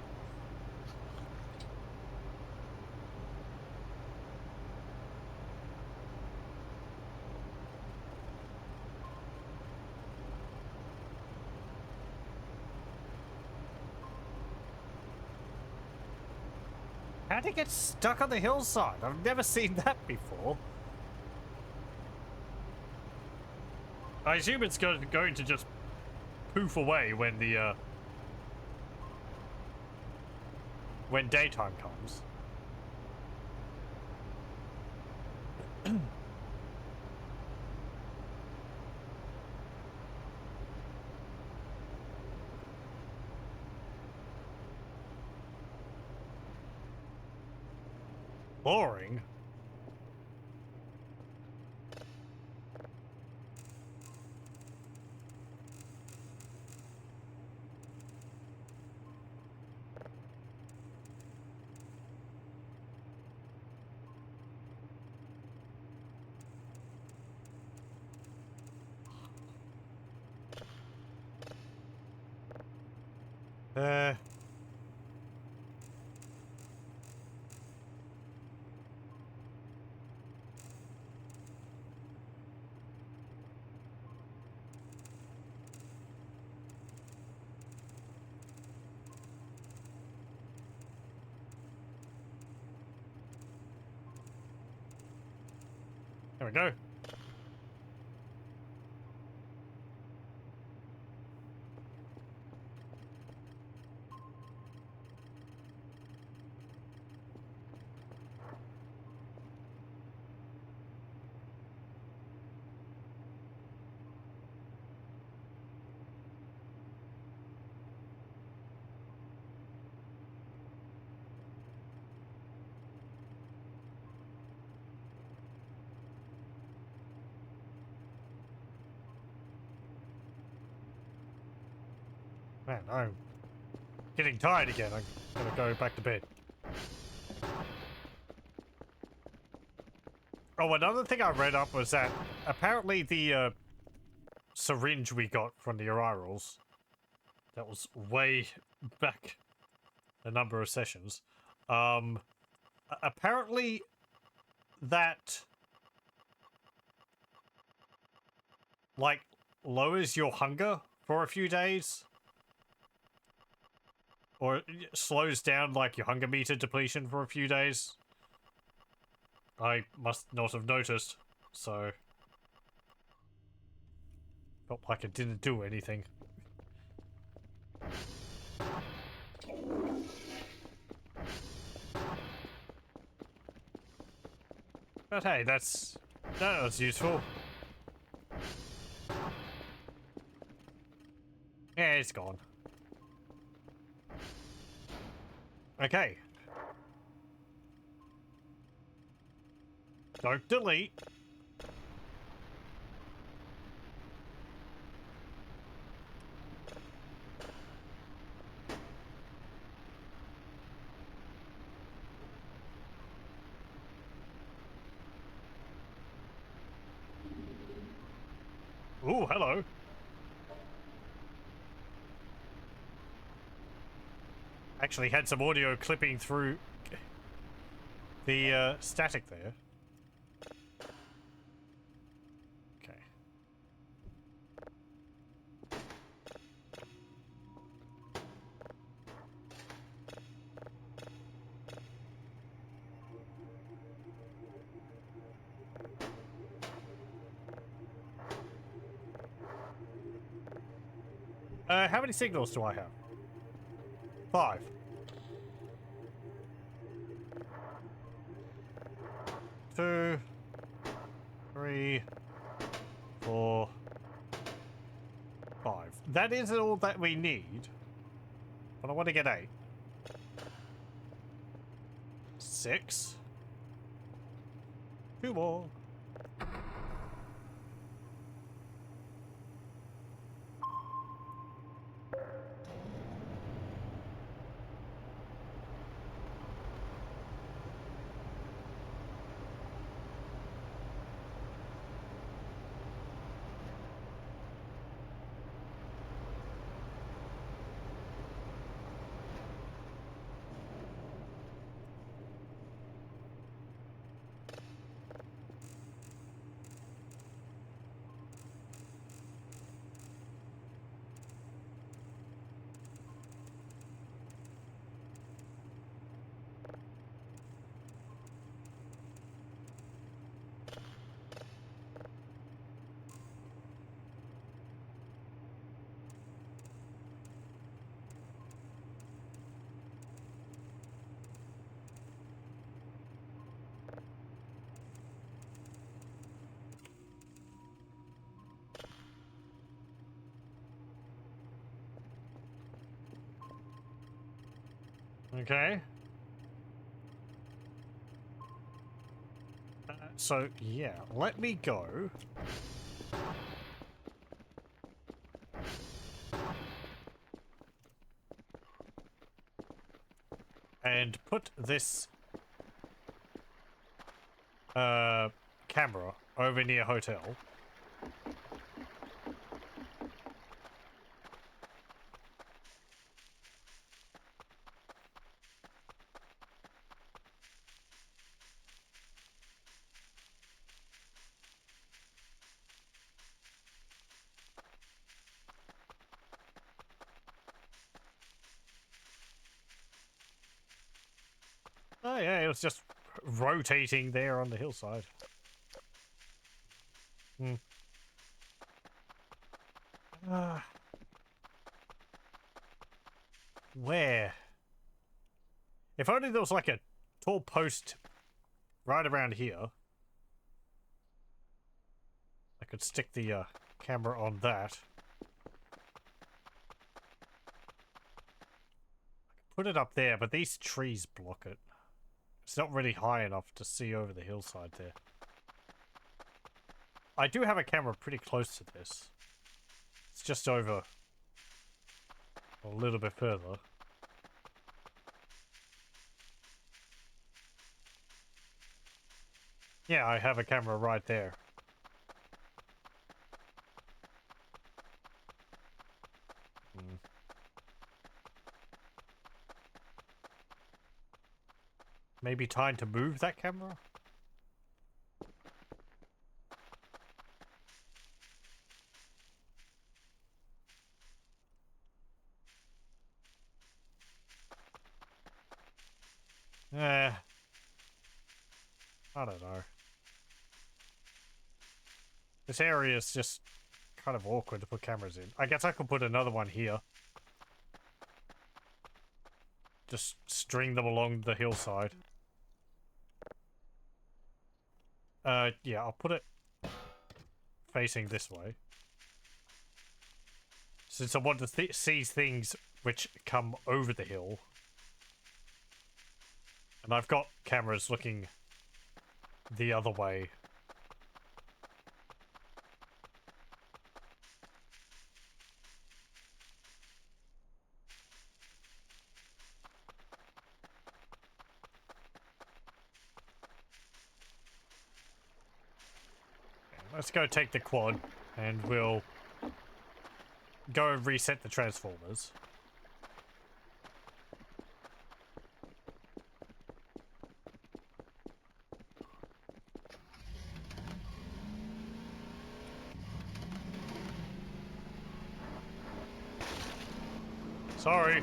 How'd it get stuck on the hillside? I've never seen that before. I assume it's going to just poof away when the when daytime comes. Boring. Uh. There we go. Man, I'm getting tired again. I'm gonna go back to bed. Oh, another thing I read up was that apparently the syringe we got from the Urals, that was way back a number of sessions, apparently that like lowers your hunger for a few days. Or it slows down, like, your hunger meter depletion for a few days. I must not have noticed, so... Felt like it didn't do anything. But hey, that was useful. Yeah, it's gone. Okay. Don't delete. Oh, hello. Actually had some audio clipping through the static there. Okay. How many signals do I have? 5. 2, 3, 4, 5. That is all that we need. But I want to get 8. 6. 2 more. Okay. So, yeah, let me go. And put this camera over near hotel. Oh yeah, it was just rotating there on the hillside. Hmm. Uh, where? If only there was like a tall post right around here. I could stick the camera on that. Put it up there, but these trees block it. It's not really high enough to see over the hillside there. I do have a camera pretty close to this. It's just over a little bit further. Yeah, I have a camera right there. Hmm. Maybe time to move that camera? Eh, I don't know. This area is just kind of awkward to put cameras in. I guess I could put another one here. Just string them along the hillside. Yeah, I'll put it facing this way. Since I want to see things which come over the hill. And I've got cameras looking the other way. Let's go take the quad. And we'll go and reset the transformers. Sorry.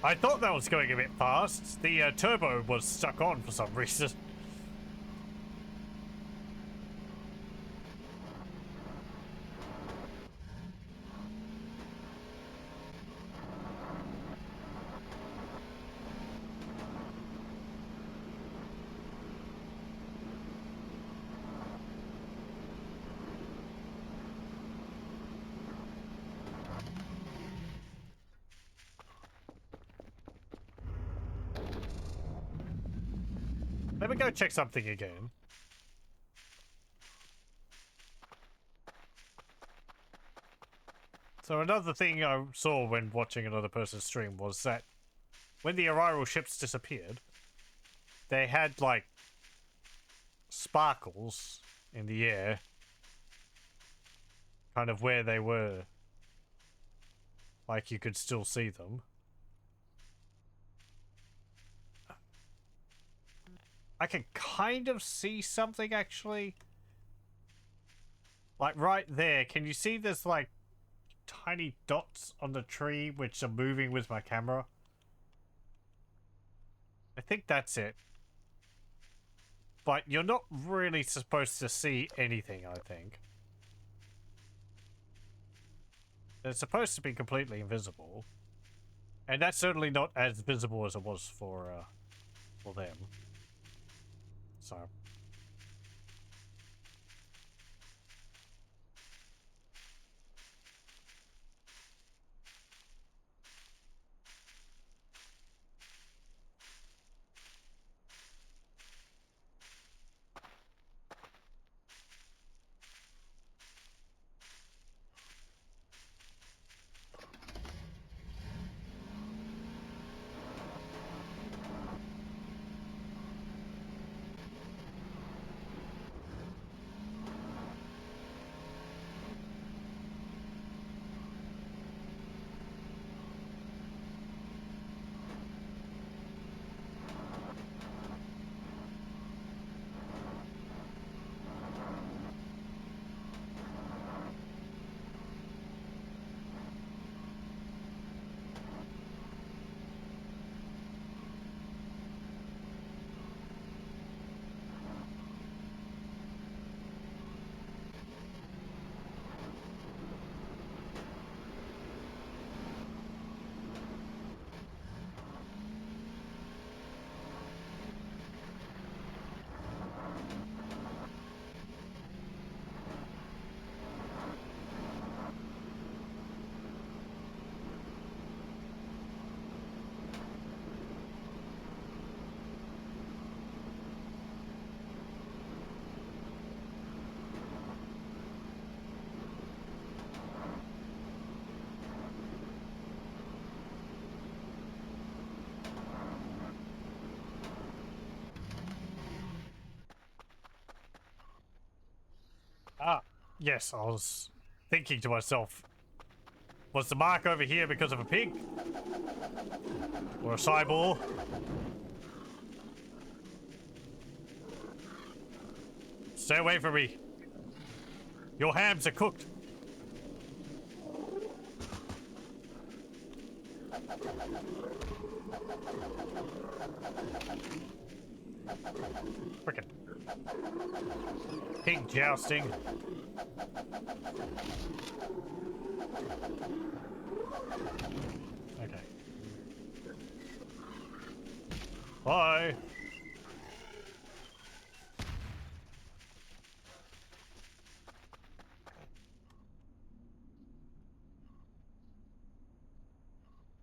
I thought that was going a bit fast. The turbo was stuck on for some reason. Let me go check something again. So another thing I saw when watching another person's stream was that when the Arrival ships disappeared, they had, like, sparkles in the air, kind of where they were. Like, you could still see them. I can kind of see something, actually. Like, right there. Can you see there's, like, tiny dots on the tree which are moving with my camera? I think that's it. But you're not really supposed to see anything, I think. It's supposed to be completely invisible. And that's certainly not as visible as it was for them. So... Ah, yes, I was thinking to myself, was the mark over here because of a pig? Or a cyborg? Stay away from me. Your hams are cooked. Frickin' pig jousting. Okay. Bye.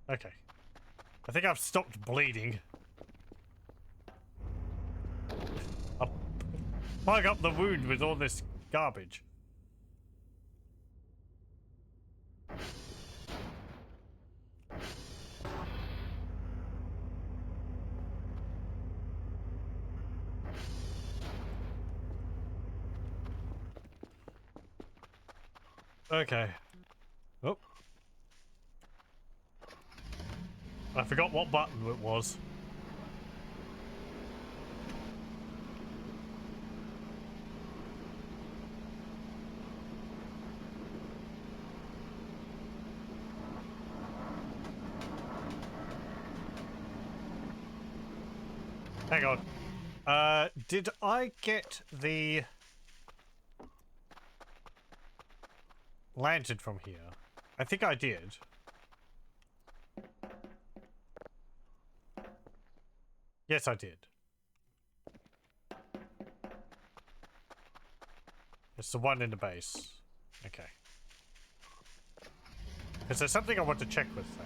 Okay. I think I've stopped bleeding. I'll plug up the wound with all this garbage. Okay. Oh. I forgot what button it was. Hang on. Did I get the lantern from here? I think I did. Yes, I did. It's the one in the base. Okay. Because there's something I want to check with that.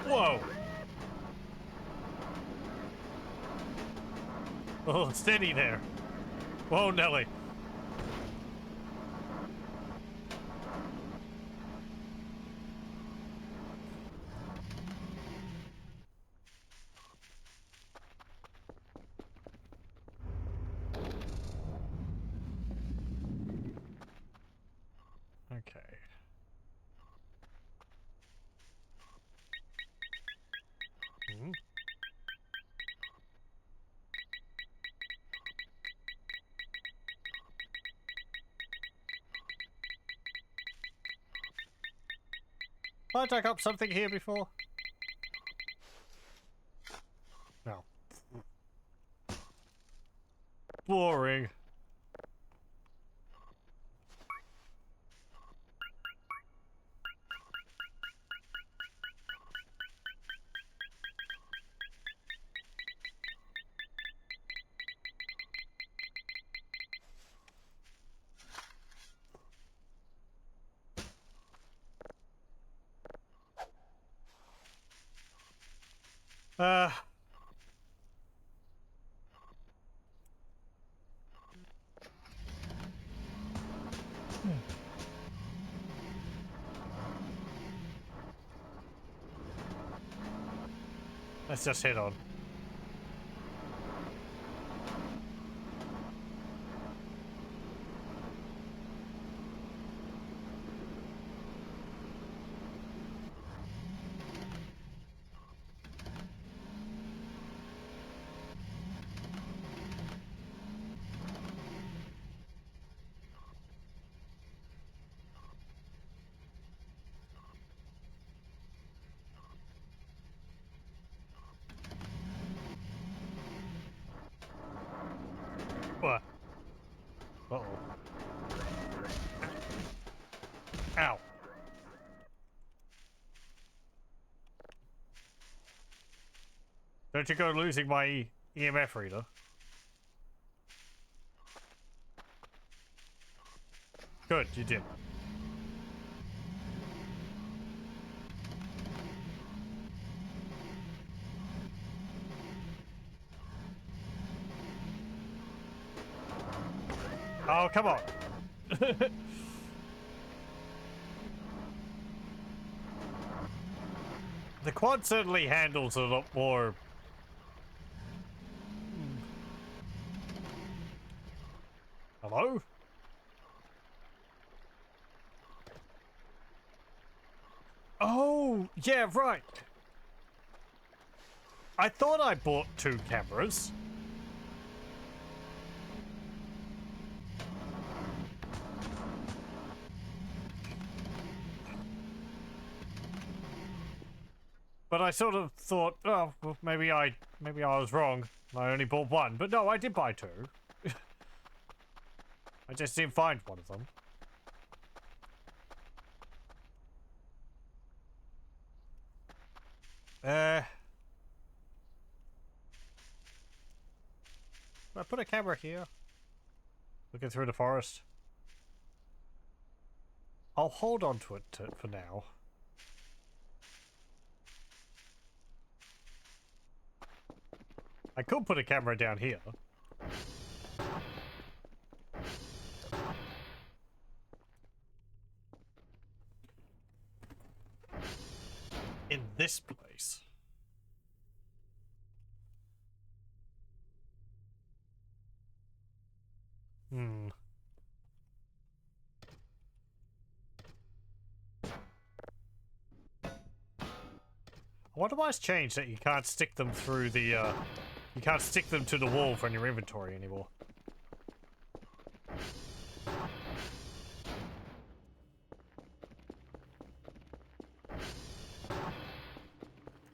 Whoa! Oh, steady there. Whoa, Nelly. Okay. Hmm. Have I dug up something here before? No. Boring. Uh... Let's just head on. What? Uh-oh. Ow. Don't you go losing my EMF reader. Good, you did. Oh, come on. The quad certainly handles a lot more. Hello? Oh, yeah, right. I thought I bought 2 cameras. But I sort of thought, oh, well, maybe I was wrong. I only bought 1, but no, I did buy 2. I just didn't find one of them. I put a camera here. Looking through the forest. I'll hold on to it for now. I could put a camera down here. in this place. Hmm. I wonder why it's changed that you can't stick them through the, you can't stick them to the wall from your inventory anymore.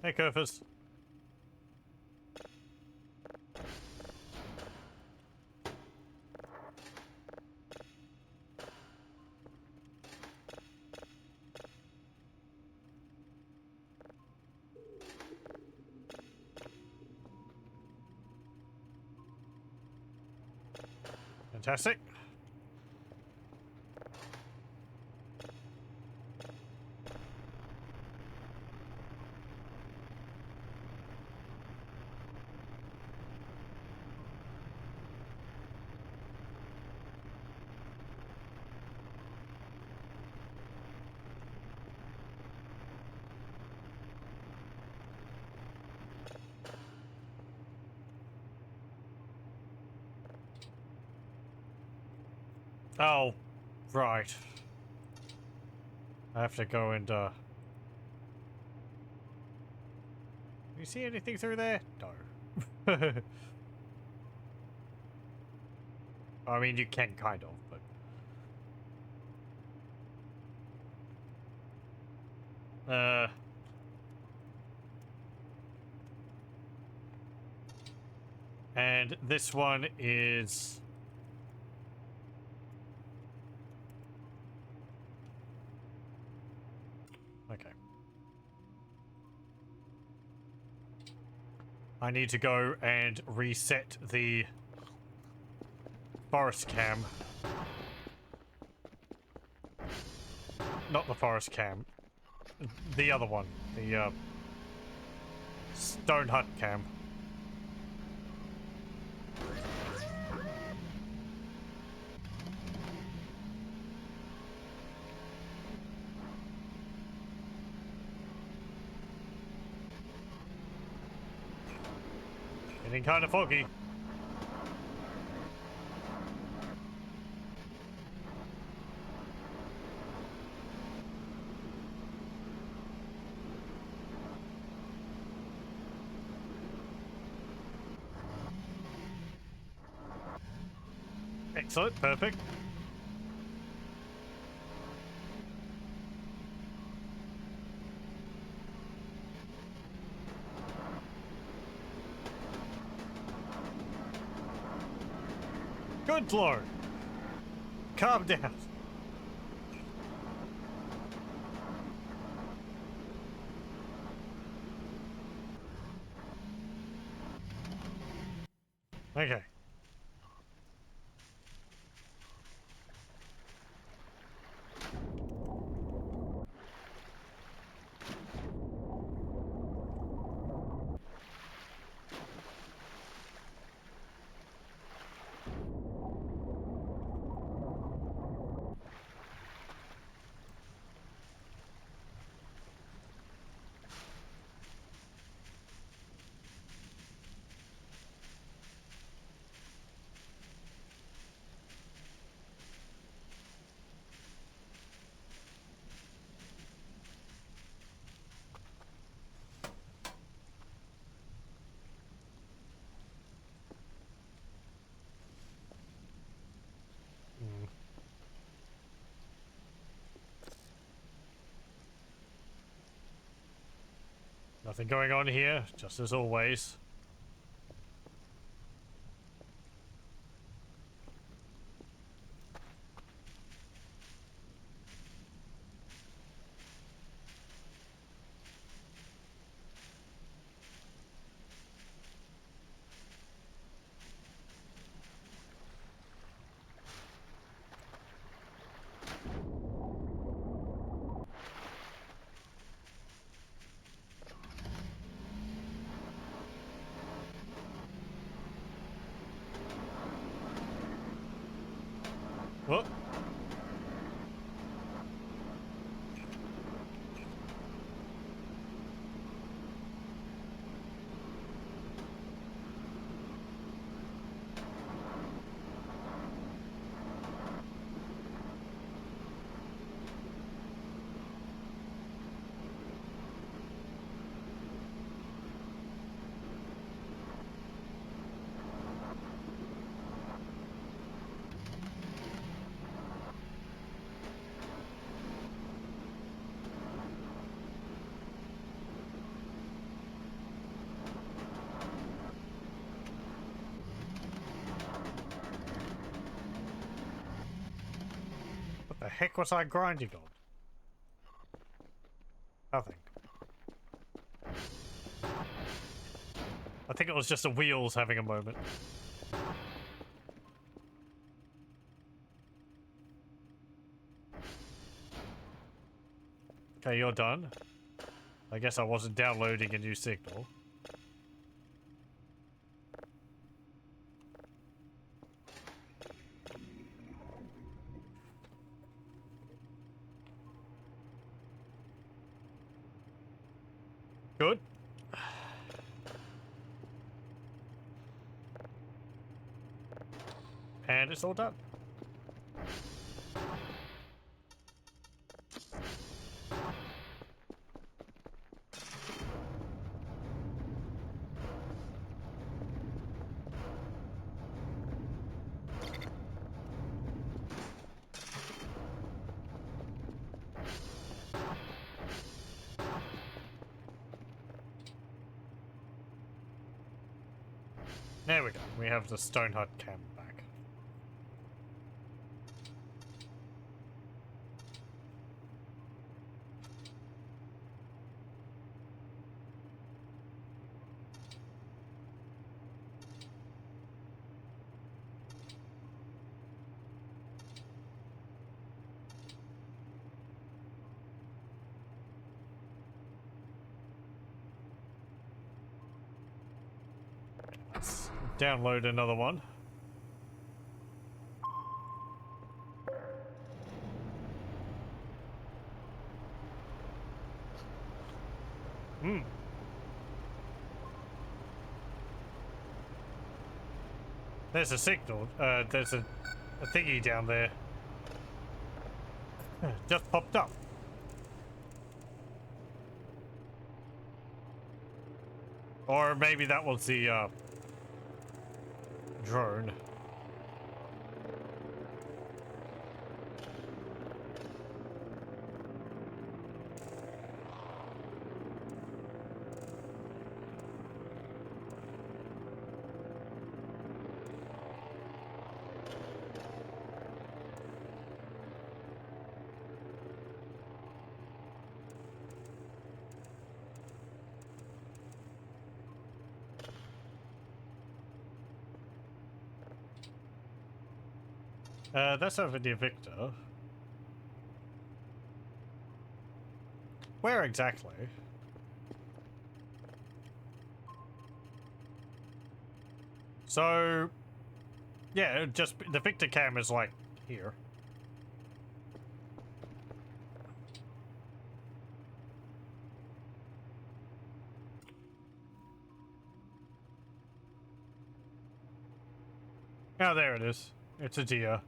Hey, Kerfus. Fantastic. Oh, right. I have to go and, Do you see anything through there? No. I mean, you can kind of, but... And this one is... Okay. I need to go and reset the forest cam. Not the forest cam. The other one. The, stone hut cam. Getting kind of foggy. Excellent, perfect. Good Lord. Calm down. Okay. Mm. Nothing going on here, just as always. heck was I grinding on? Nothing. I think it was just the wheels having a moment. Okay, you're done. I guess I wasn't downloading a new signal. Good. And it's all done. There we go. We have the stone hut cam back. Let's download another one. There's a signal. There's a thingy down there. Just popped up. Or maybe that was the drone. That's over near Victor. Where exactly? So, yeah, just the Victor cam is like here. Oh, there it is. It's a deer.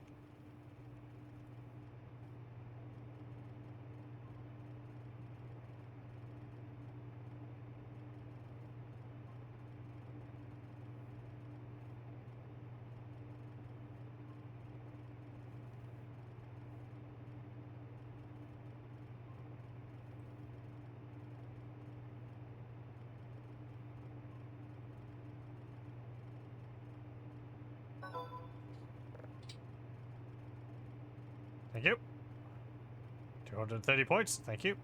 Thank you. 230 points. Thank you.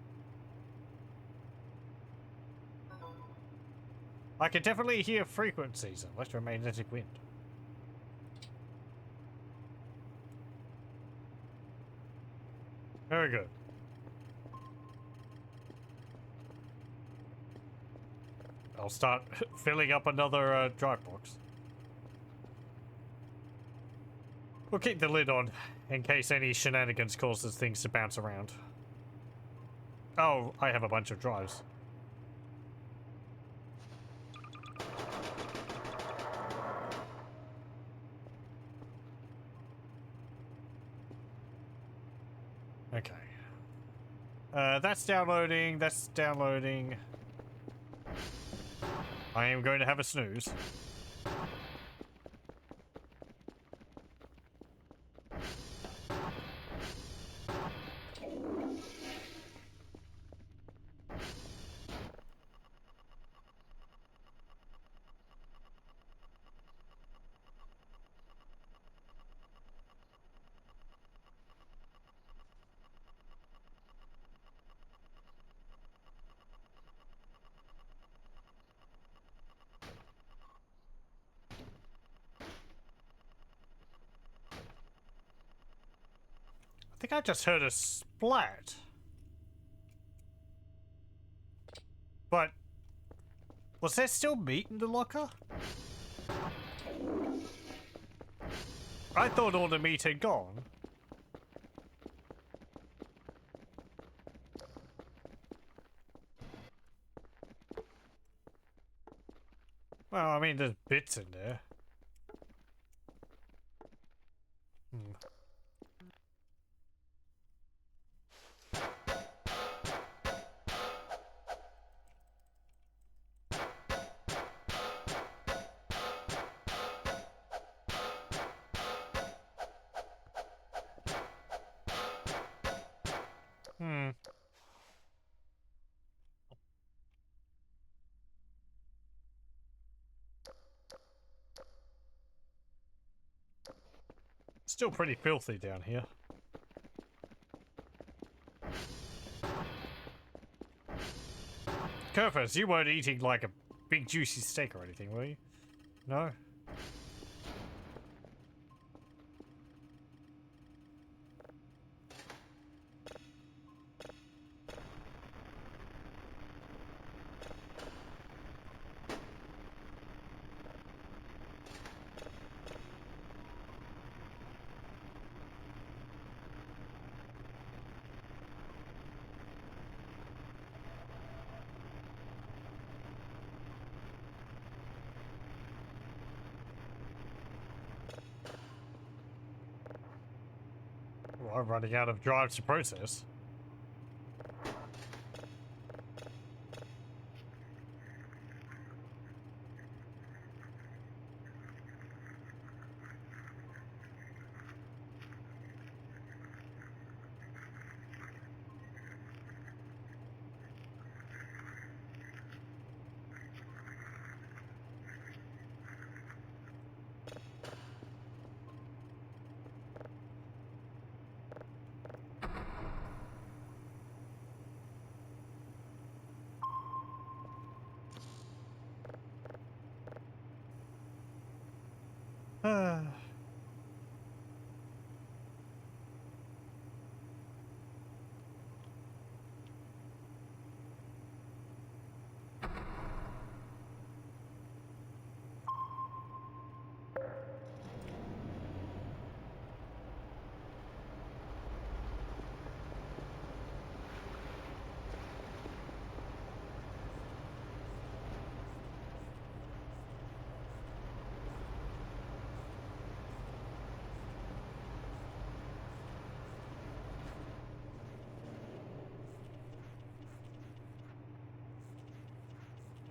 I can definitely hear frequencies of electromagnetic wind. Very good. I'll start filling up another drive box. We'll keep the lid on in case any shenanigans causes things to bounce around. Oh, I have a bunch of drives. Okay. That's downloading. That's downloading. I am going to have a snooze. think I just heard a splat. But was there still meat in the locker? I thought all the meat had gone. Well, I mean, there's bits in there. Hmm. Hmm. Still pretty filthy down here. Kerfus, you weren't eating like a big juicy steak or anything, were you? No? Well, I'm running out of drives to process.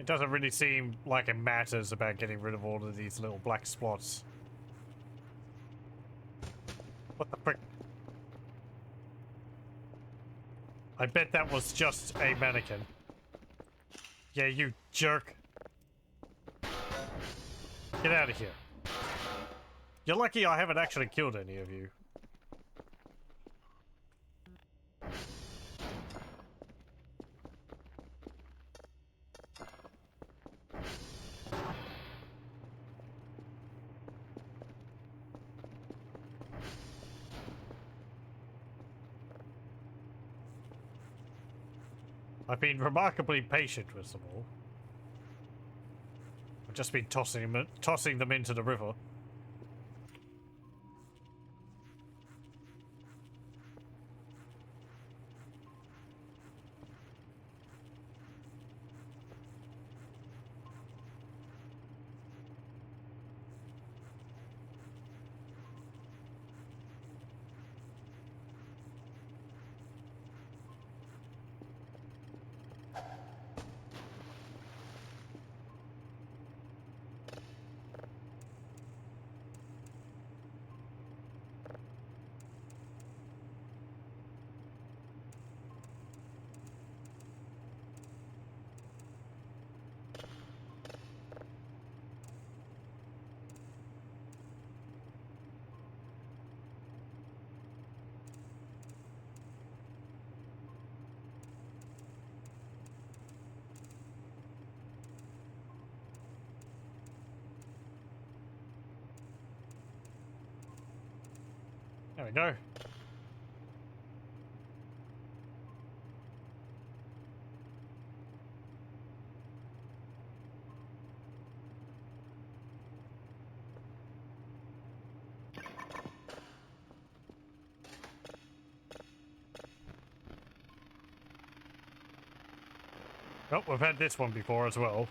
It doesn't really seem like it matters about getting rid of all of these little black spots. What the frick? I bet that was just a mannequin. Yeah, you jerk. Get out of here. You're lucky I haven't actually killed any of you. I've been remarkably patient with them all. I've just been tossing them into the river. There we go. Oh, we've had this one before as well.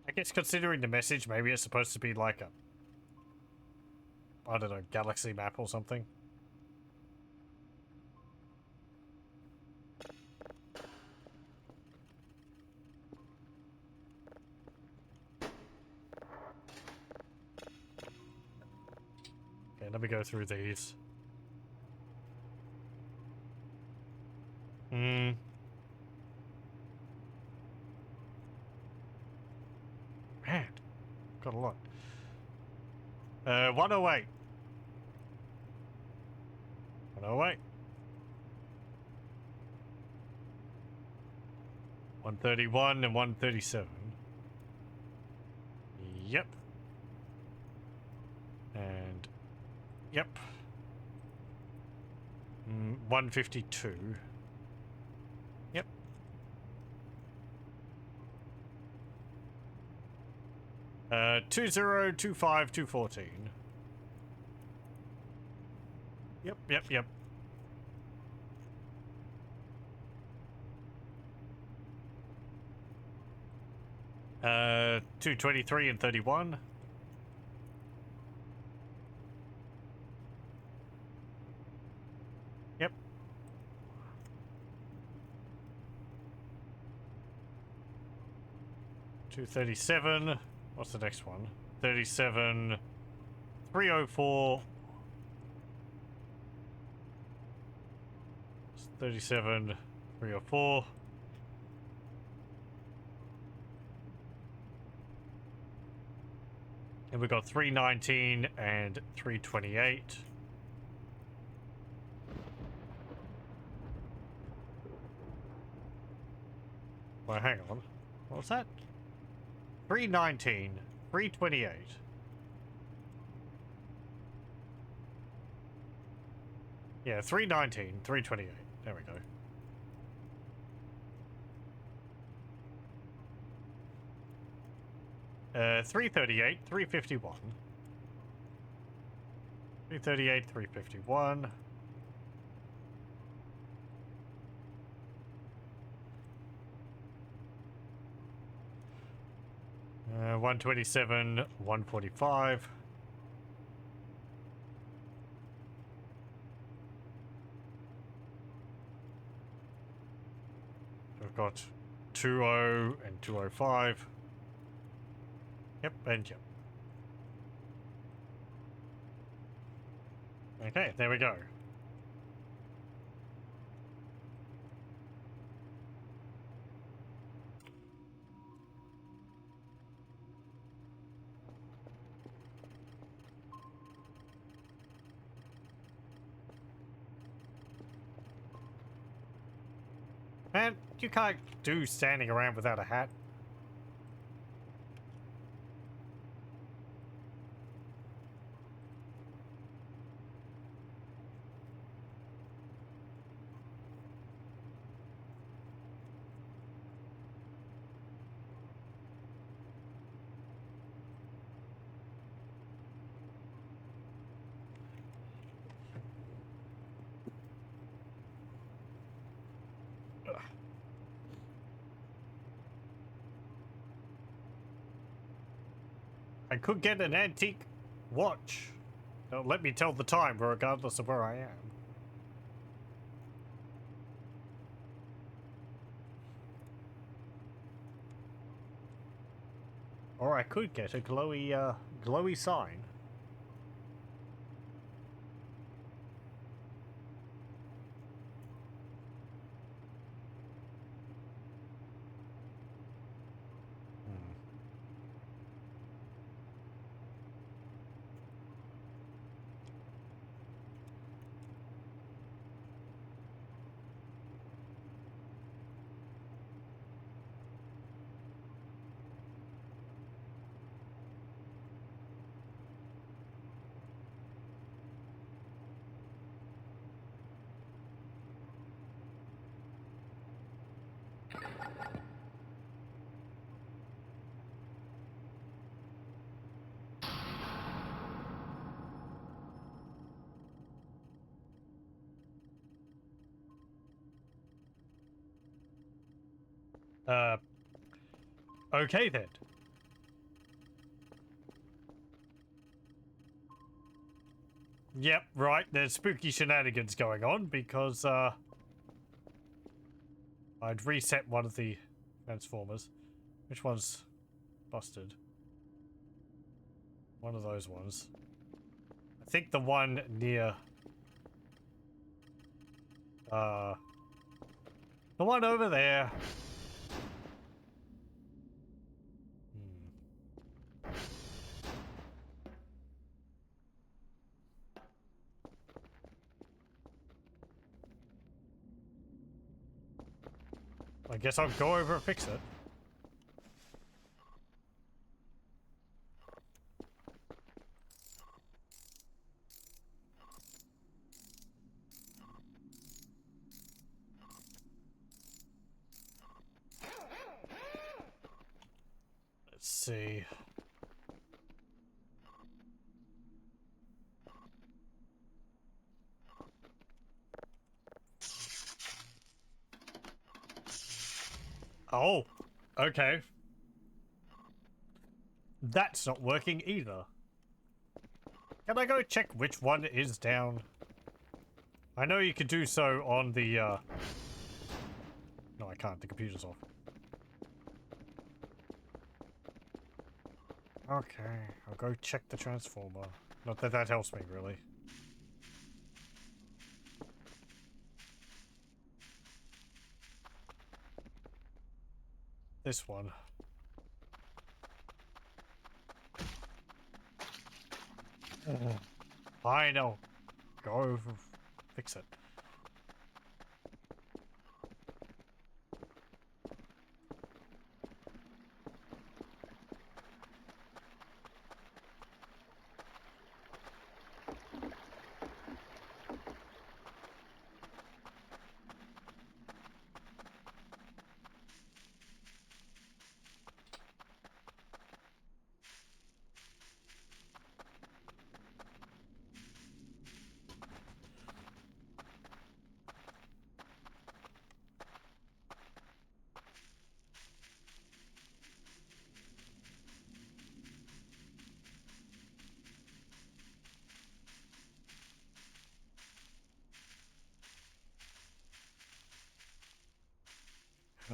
I guess considering the message, maybe it's supposed to be like a, I don't know, galaxy map or something. Okay, let me go through these. Man, got a lot. 108. 108. 131 and 137. Yep. And yep. 152. Yep. 2025214. Yep, yep, yep. Uh, 223 and 31. Yep. 237. What's the next one? 37. 304. 37. 304. And we got 319 and 328. Well, hang on. What was that? 319, 328. Yeah, 319, 328. There we go. Uh, 338, 351. 338, 351. 127, 145. We've got 20 and 205. Yep, and yep. Okay, there we go. Man, you can't do standing around without a hat. I could get an antique watch. That'll let me tell the time regardless of where I am. Or I could get a glowy sign. Okay then. Yep, right, there's spooky shenanigans going on because, I'd reset one of the transformers. Which one's busted? One of those ones. I think the one near, the one over there. I guess I'll go over and fix it. Let's see. Oh, okay. That's not working either. Can I go check which one is down? I know you could do so on the, No, I can't. The computer's off. Okay, I'll go check the transformer. Not that that helps me, really. This one. I know. Go fix it.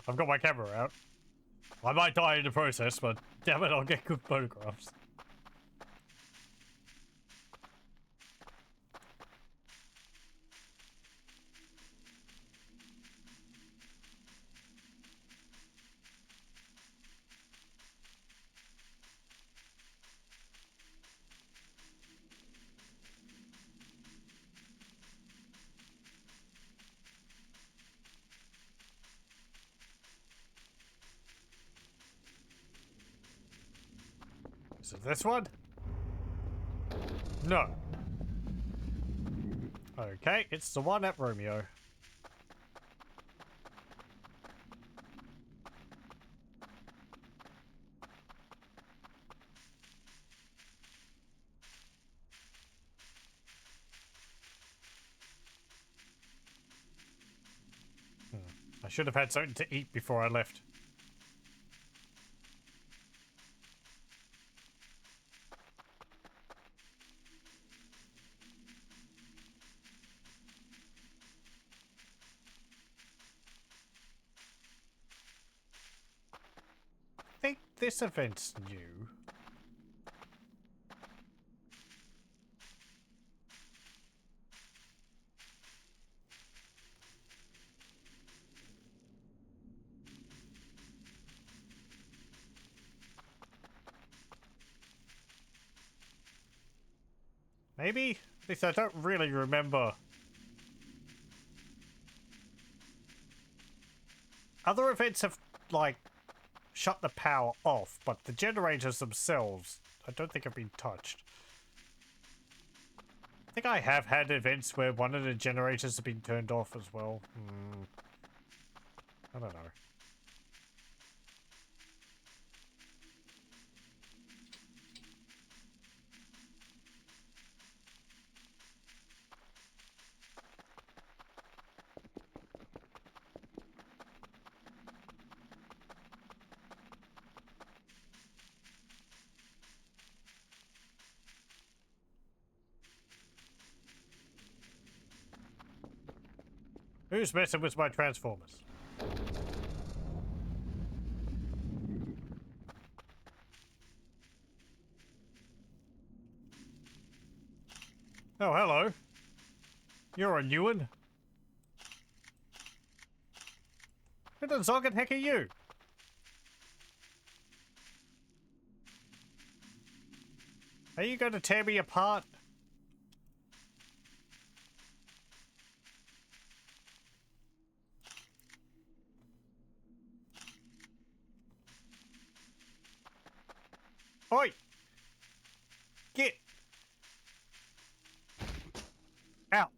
I've got my camera out. I might die in the process, but damn it, I'll get good photographs. Is it this one? No. Okay, it's the one at Romeo. I should have had something to eat before I left. I think this event's new. Maybe? At least I don't really remember. Other events have, like, shut the power off, but the generators themselves, I don't think have been touched. I think I have had events where one of the generators have been turned off as well. I don't know. Who's messing with my transformers? Oh, hello. You're a new one. Who the zoggin' heck are you? Are you going to tear me apart? Oi! Get! Out!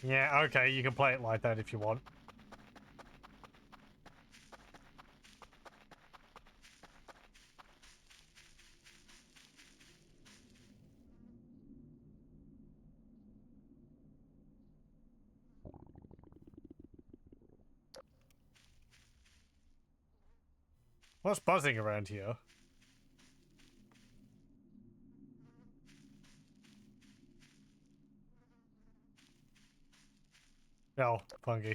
Yeah, okay, you can play it like that if you want. What's buzzing around here? Oh, fungi.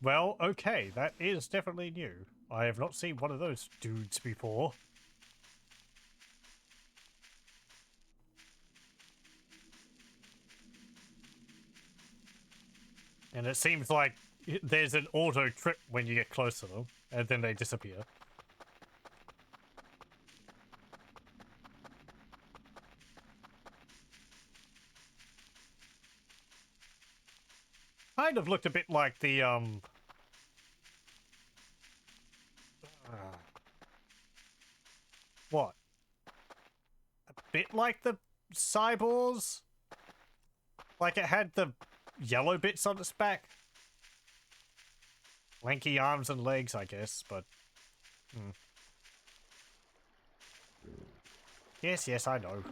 Well, okay, that is definitely new. I have not seen one of those dudes before. And it seems like there's an auto trip when you get close to them, and then they disappear. Kind of looked a bit like the, what? A bit like the cyborgs? Like it had the yellow bits on its back? Lanky arms and legs, I guess, but... Yes, yes, I know.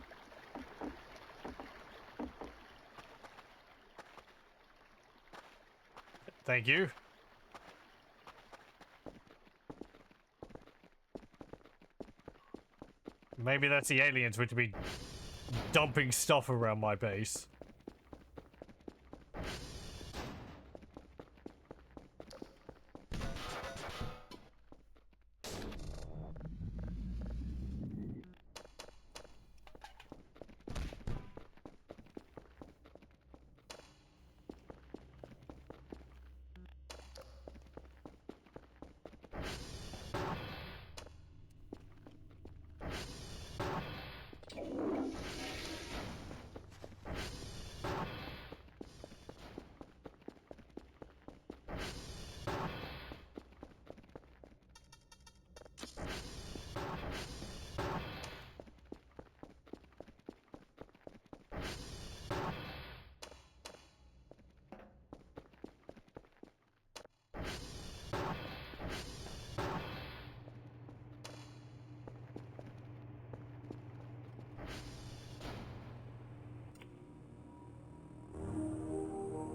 Thank you. Maybe that's the aliens which be dumping stuff around my base.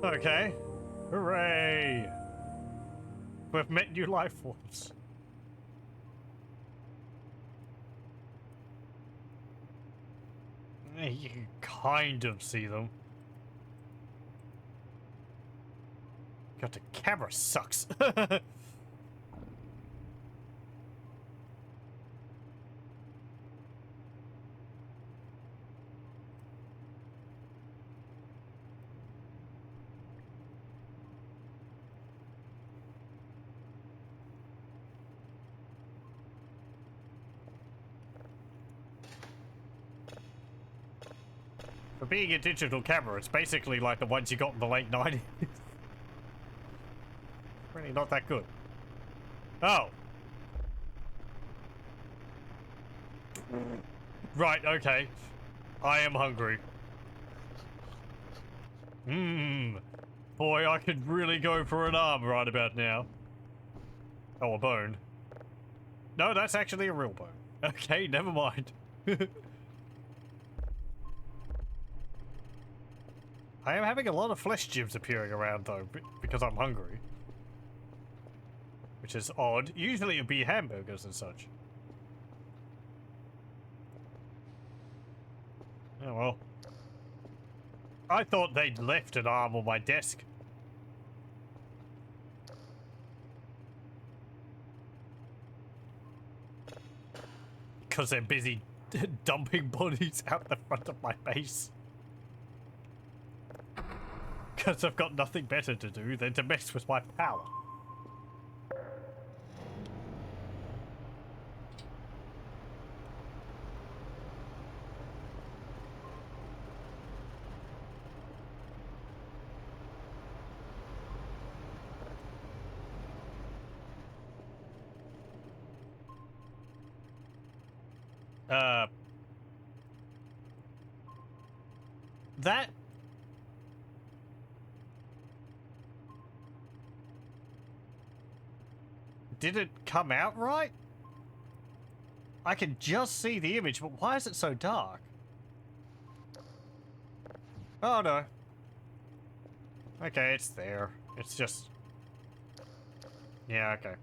Okay. Hooray! We've met new life forms. You can kind of see them. God, the camera sucks. For being a digital camera, it's basically like the ones you got in the late 90s. Really not that good. Oh. Right, okay. I am hungry. Mmm. Boy, I could really go for an arm right about now. Oh, a bone. No, that's actually a real bone. Okay, never mind. I am having a lot of flesh gems appearing around, though, because I'm hungry. which is odd. Usually it'd be hamburgers and such. Oh well. I thought they'd left an arm on my desk. Because they're busy dumping bodies out the front of my base. Because I've got nothing better to do than to mess with my power. That... Did it come out right? I can just see the image, but why is it so dark? Oh no. Okay, it's there. It's just... Yeah, okay.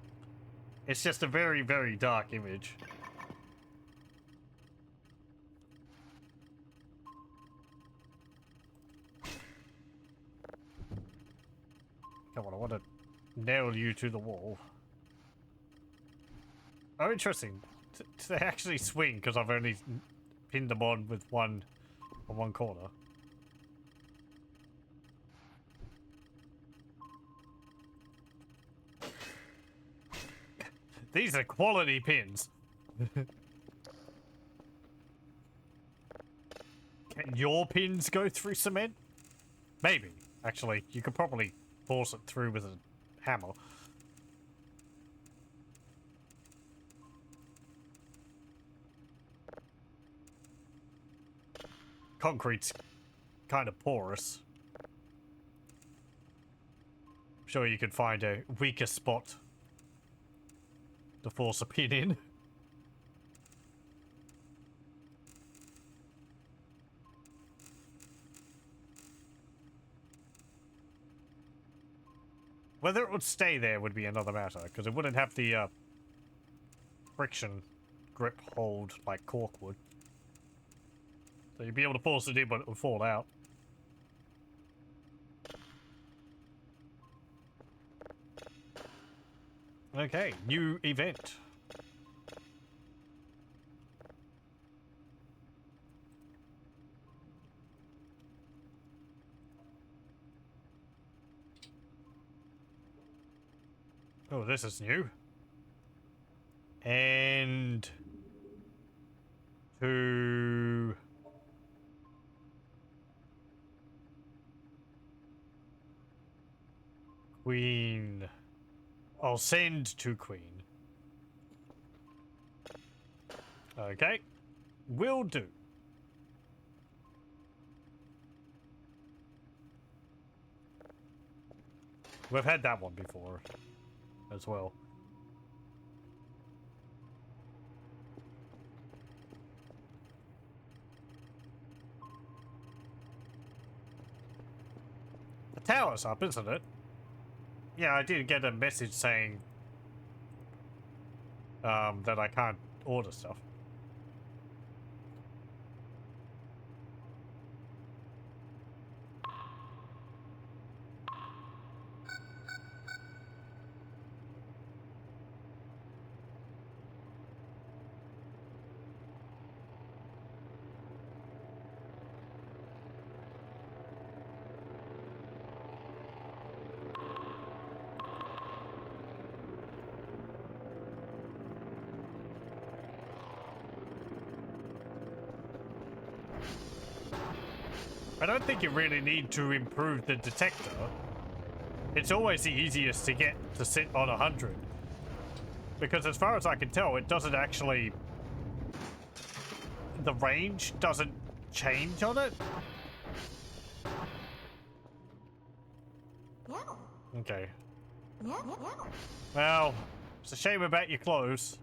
It's just a very, very dark image. Come on, I want to nail you to the wall. Oh, interesting. Do they actually swing? Because I've only pinned them on with one on one corner. These are quality pins. Can your pins go through cement? Maybe. Actually, you could probably force it through with a hammer. Concrete's kind of porous. I'm sure you could find a weaker spot to force a pin in. Whether it would stay there would be another matter, because it wouldn't have the friction grip hold like cork would. So you'd be able to force it in, but it would fall out. Okay, new event. Oh, this is new. And to Queen. I'll send to Queen. Okay. Will do. We've had that one before as well. The tower's up, isn't it? Yeah, I did get a message saying that I can't order stuff. I don't think you really need to improve the detector. It's always the easiest to get to sit on 100. Because as far as I can tell, it doesn't actually... The range doesn't change on it. Okay. Well, it's a shame about your clothes.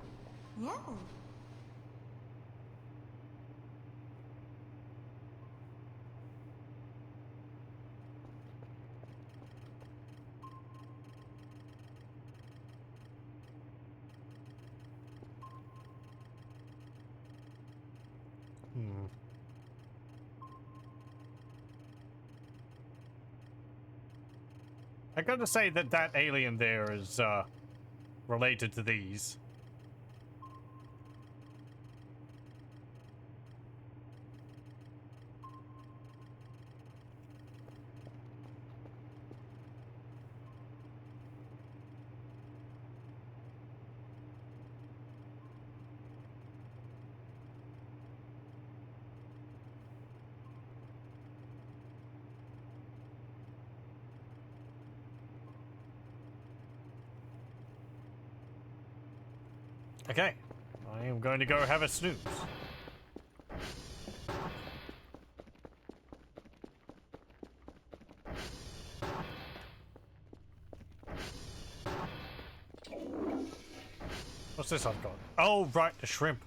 I gotta say that that alien there is, related to these. Okay, I am going to go have a snooze. What's this I've got? Oh, right, the shrimp.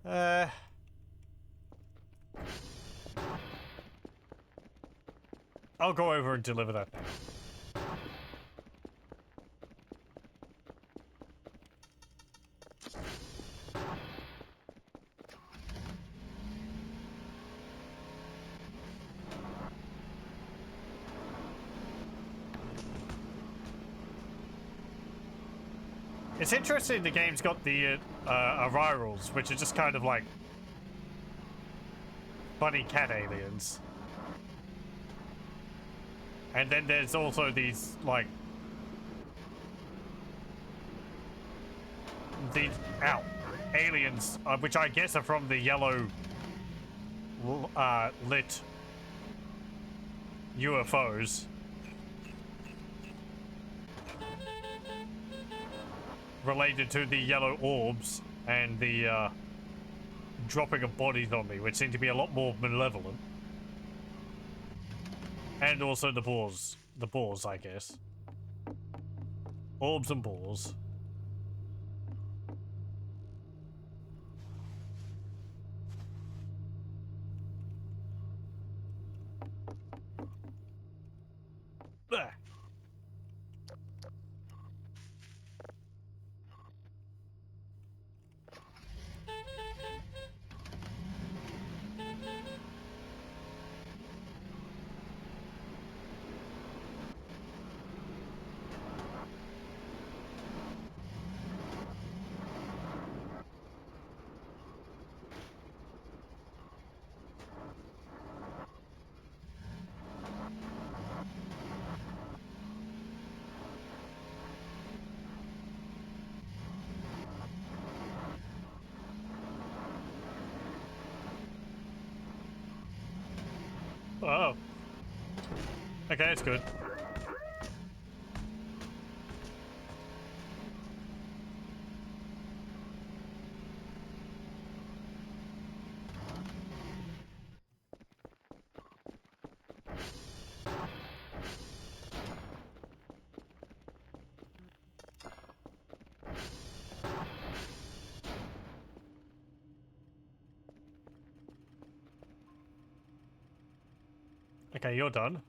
I'll go over and deliver that now. It's interesting the game's got the arrivals, which are just kind of like bunny cat aliens. And then there's also these, like, these, aliens, which I guess are from the yellow lit UFOs. Related to the yellow orbs and the dropping of bodies on me, which seem to be a lot more malevolent. And also the boars. The boars, I guess. Orbs and boars. There. Oh. Okay, it's good. Okay, you're done.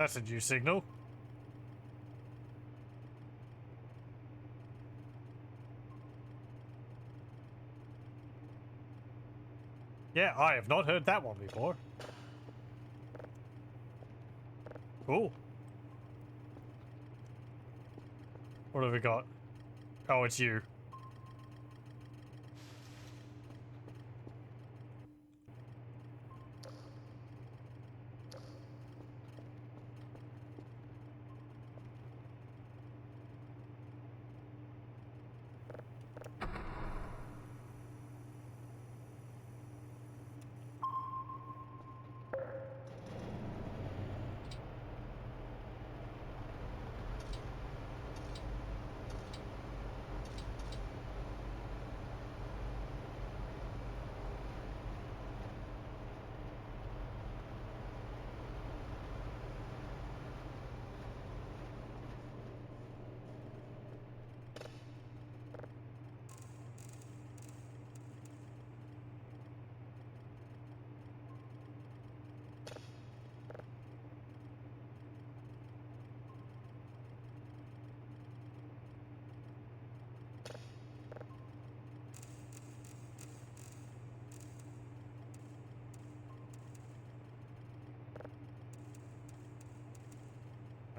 That's a new signal. Yeah, I have not heard that one before. Cool. What have we got? Oh, it's you.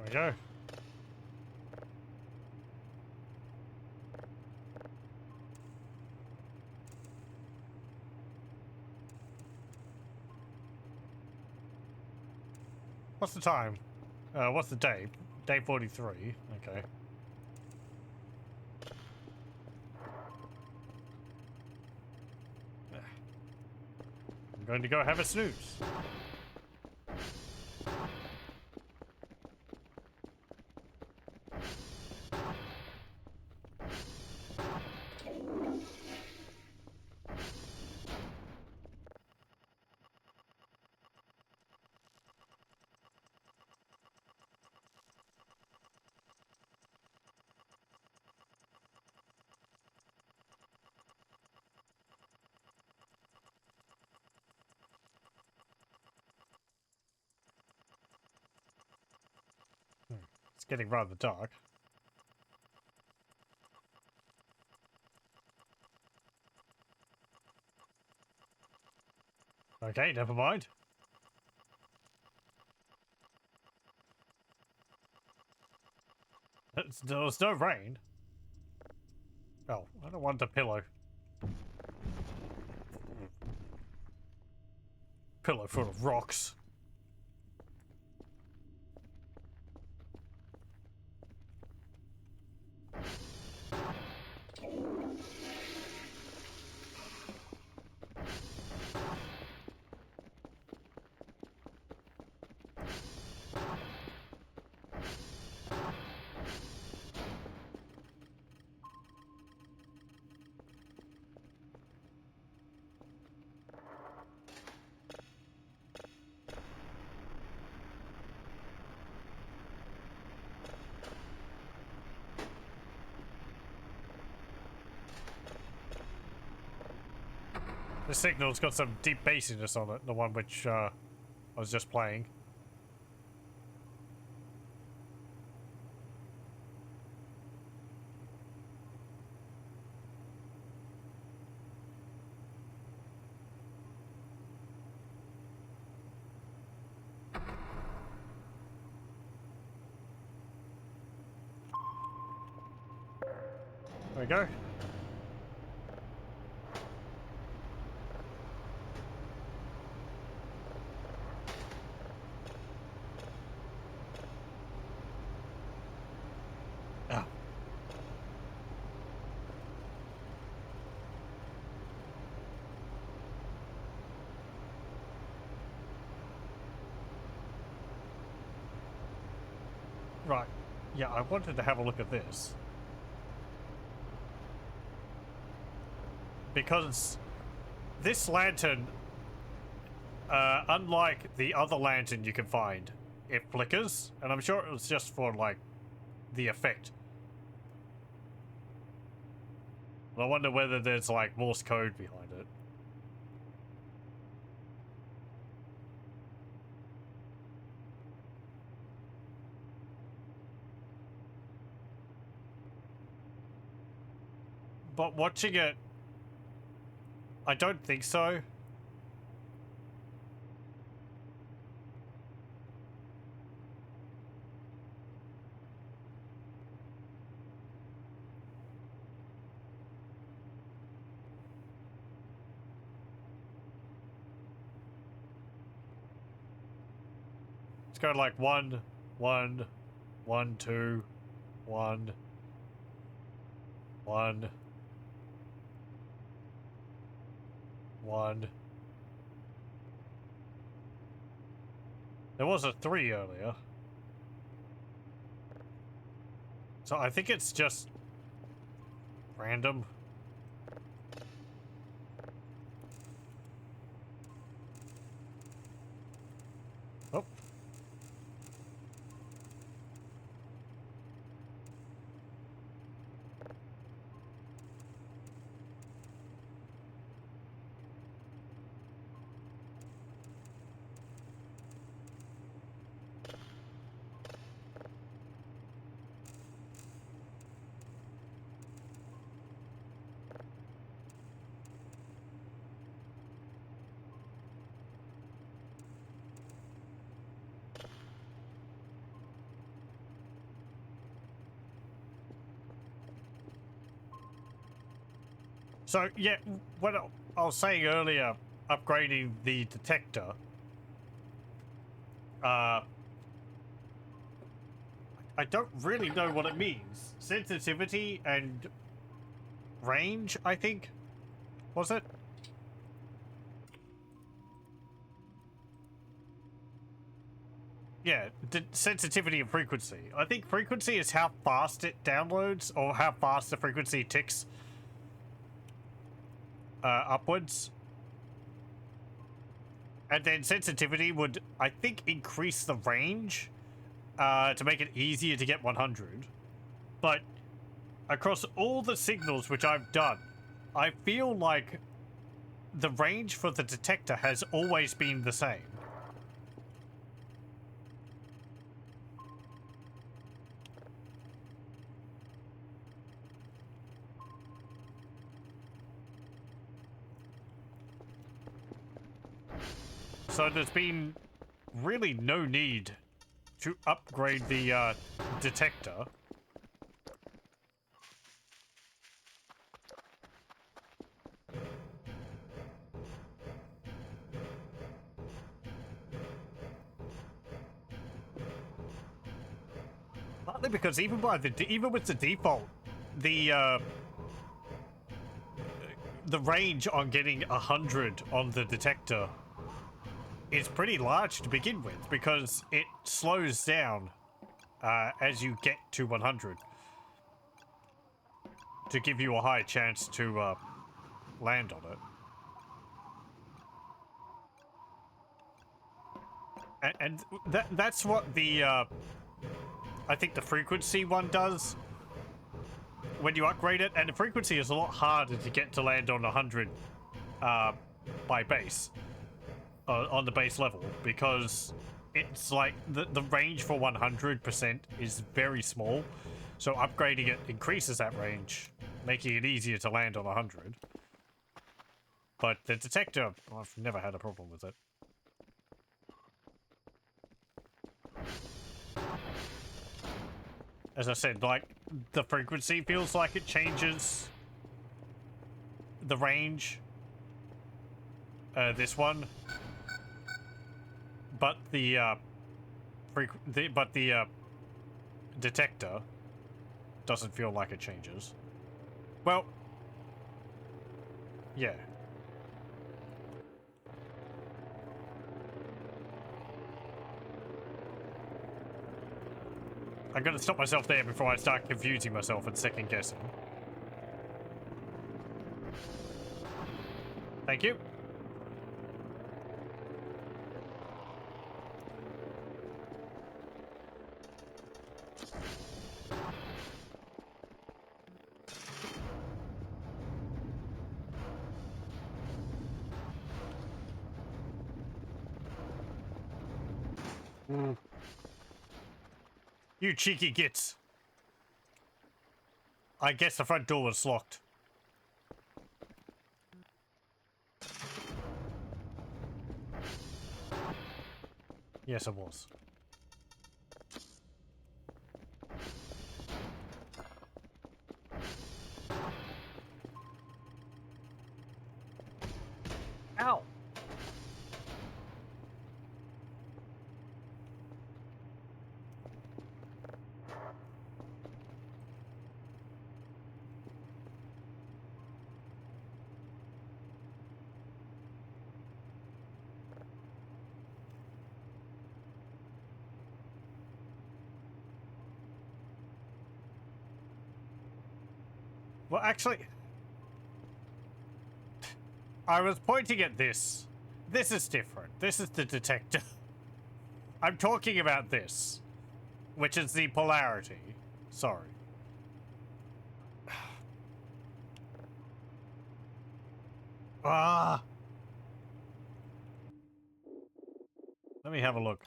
There we go. What's the time? What's the day? Day 43. Okay. I'm going to go have a snooze. It's getting rather dark. Okay, never mind. There was no rain. Oh, I don't want a pillow. Pillow full of rocks. The signal's got some deep bassiness on it, the one which I was just playing. There we go. Oh. Right. Yeah, I wanted to have a look at this. Because this lantern, unlike the other lantern you can find, it flickers, and I'm sure it was just for, like, the effect. I wonder whether there's, like, Morse code behind it. But watching it, I don't think so. It's got like 1, 1, 1, 2, 1, 1, 1. There was a 3 earlier. So I think it's just random. Oh. So, yeah, what I was saying earlier, upgrading the detector, I don't really know what it means. Sensitivity and range, I think? Was it? Yeah, sensitivity and frequency. I think frequency is how fast it downloads, or how fast the frequency ticks upwards. And then sensitivity would, I think, increase the range to make it easier to get 100. But across all the signals which I've done, I feel like the range for the detector has always been the same. So there's been really no need to upgrade the detector. Partly because even with the default, the range on getting 100 on the detector is pretty large to begin with, because it slows down as you get to 100 to give you a high chance to land on it. And that's what the I think the frequency one does when you upgrade it, and the frequency is a lot harder to get to land on 100 by base, on the base level, because it's like the range for 100% is very small, so upgrading it increases that range, making it easier to land on 100. But the detector, I've never had a problem with it. As I said, like, the frequency feels like it changes the range. This one. But the detector doesn't feel like it changes. Well, yeah. I'm gonna stop myself there before I start confusing myself and second guessing. Thank you. You cheeky gits. I guess the front door was locked. Yes, it was. Ow! Well, actually, I was pointing at this. This is different. This is the detector. I'm talking about this, which is the polarity. Sorry. Ah! Let me have a look.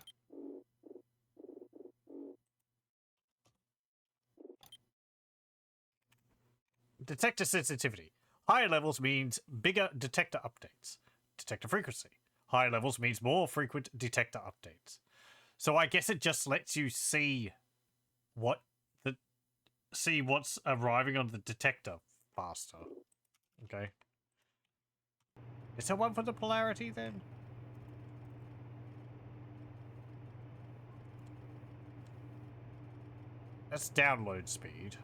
Detector sensitivity. Higher levels means bigger detector updates. Detector frequency. Higher levels means more frequent detector updates. So I guess it just lets you see what's arriving on the detector faster. Okay. Is there one for the polarity then? That's download speed.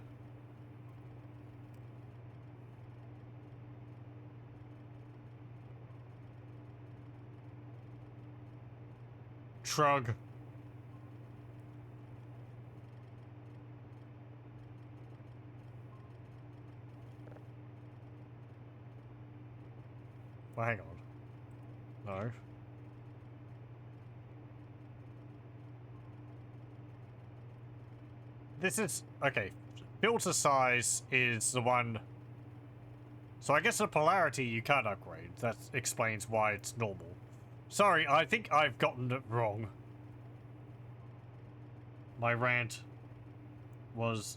Shrug. Well, hang on. No. This is... Okay. Filter size is the one... So I guess the polarity you can't upgrade. That explains why it's normal. Sorry, I think I've gotten it wrong. My rant was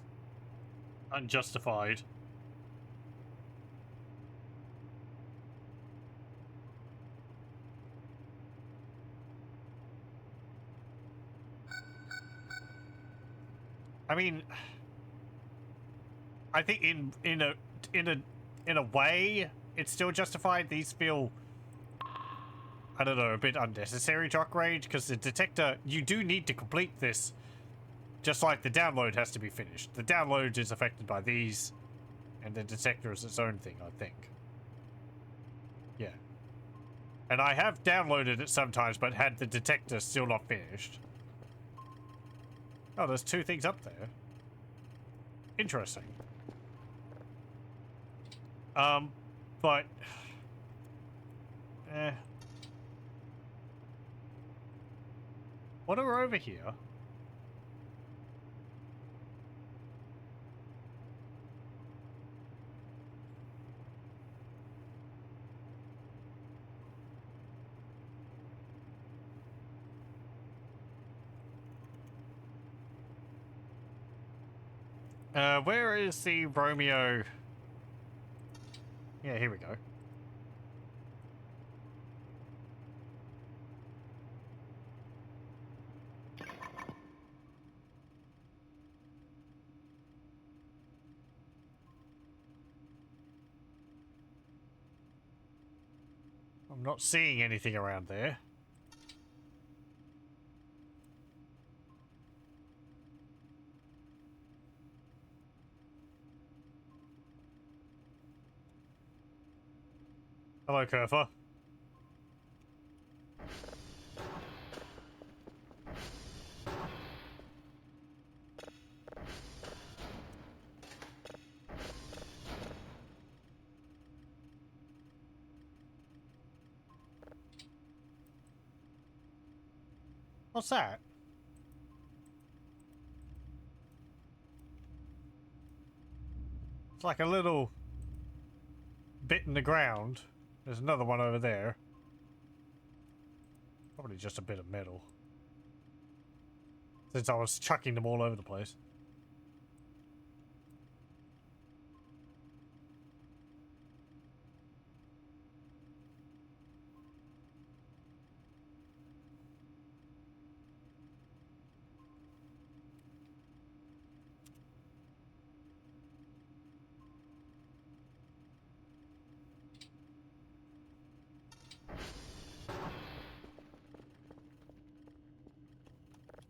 unjustified. I mean, I think in a way, it's still justified. These feel, I don't know, a bit unnecessary to upgrade because the detector, you do need to complete this. Just like the download has to be finished. The download is affected by these, and the detector is its own thing, I think. Yeah. And I have downloaded it sometimes, but had the detector still not finished. Oh, there's 2 things up there. Interesting. But... What are over here? Where is the Romeo? Yeah, here we go. I'm not seeing anything around there. Hello, Kerfer. What's that? It's like a little bit in the ground. There's another one over there. Probably just a bit of metal. Since I was chucking them all over the place.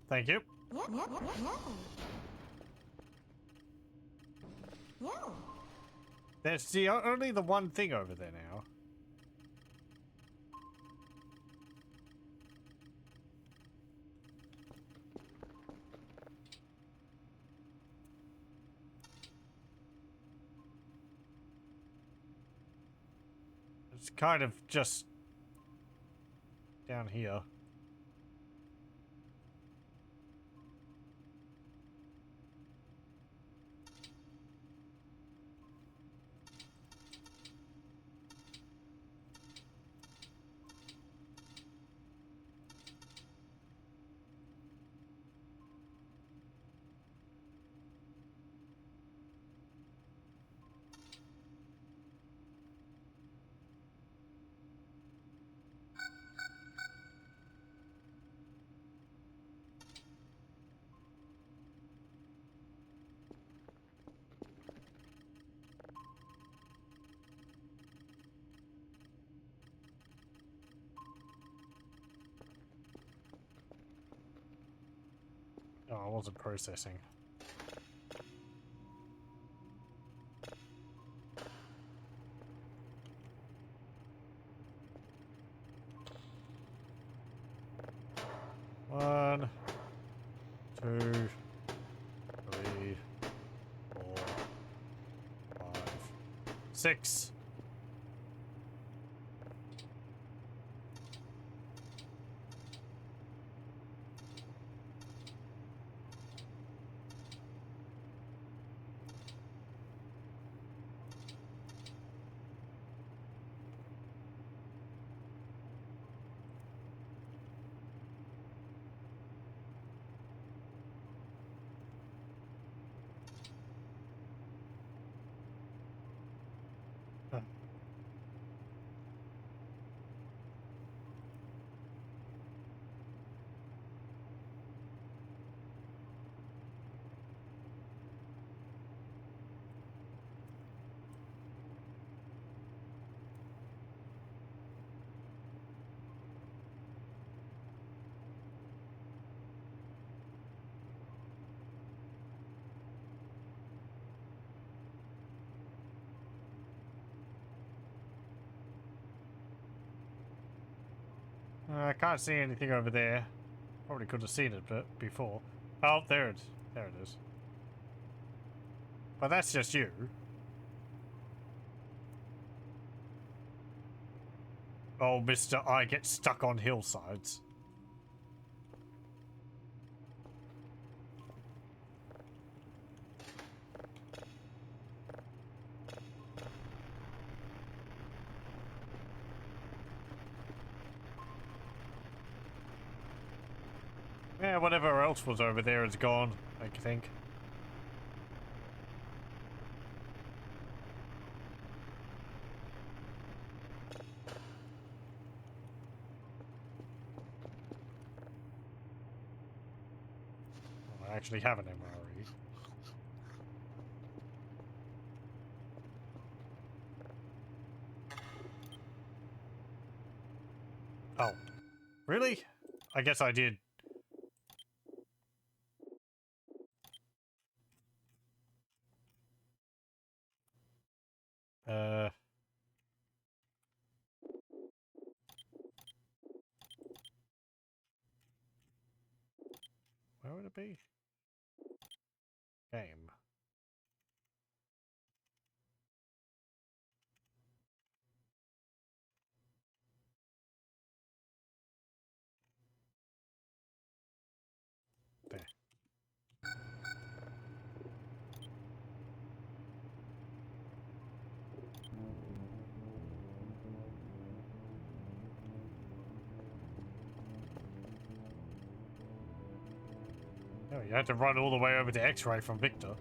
Thank you. There's only the one thing over there now. It's kind of just down here. Oh, I wasn't processing. One, two, three, four, five, six. I can't see anything over there. Probably could have seen it before. Oh, there it is. But that's just you. Oh, Mr. I get stuck on hillsides. Yeah, whatever else was over there is gone, I think. Oh, I actually have an MRE. Oh, really? I guess I did. Uh... Where would it be? Game. There. Oh, you had to run all the way over to X-ray from Victor.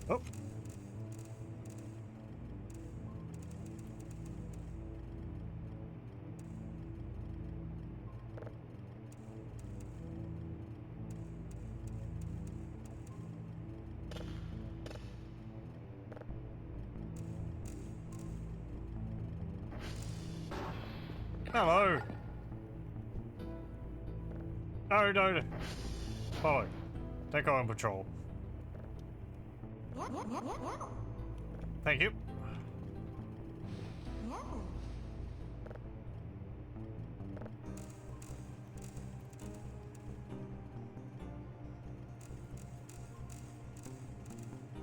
Oh. Hello. No, no, no. Follow. Take on patrol. Thank you.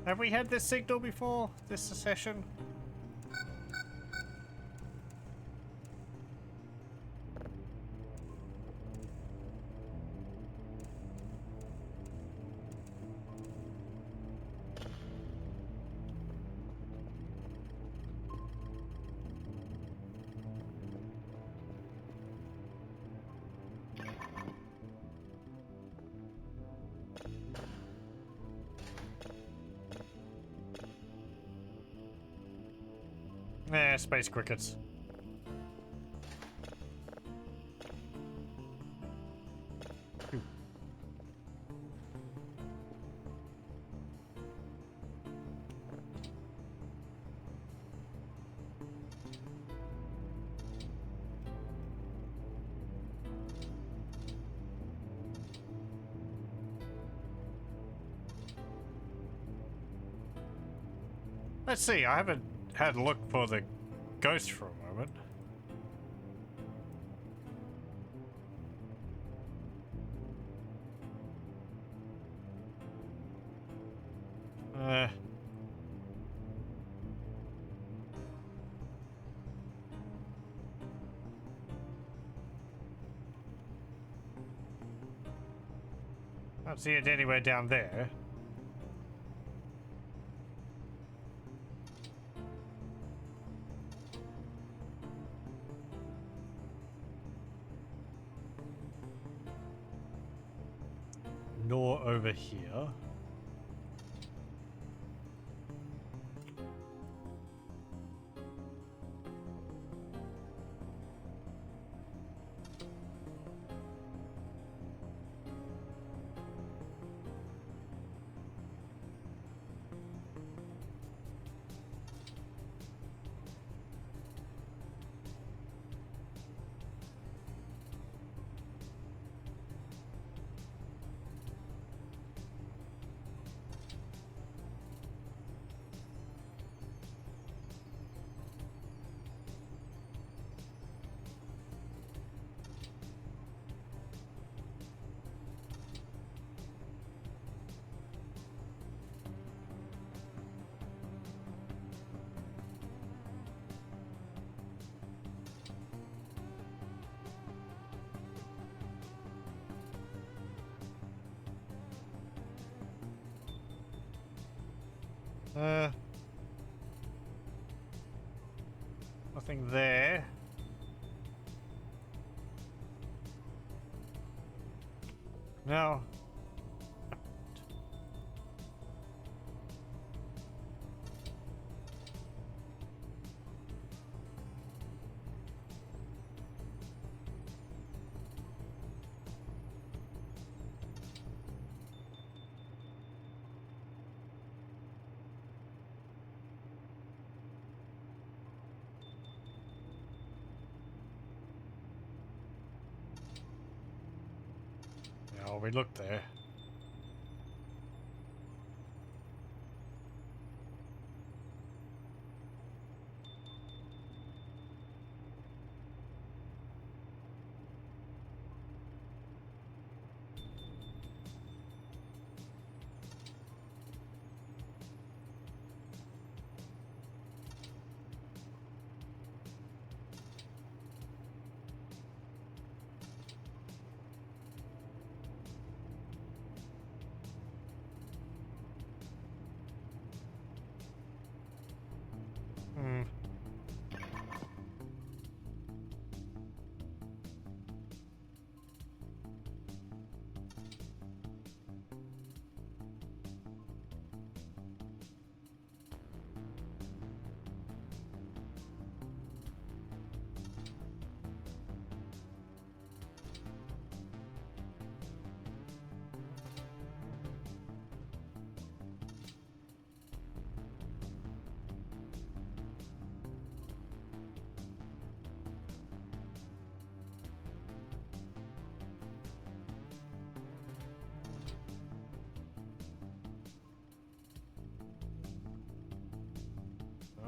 Have we had this signal before? This session? Space crickets. Let's see, I haven't had a look for the ghost for a moment. Can't see it anywhere down there. Nor over here. Nothing there. No. No, we looked there.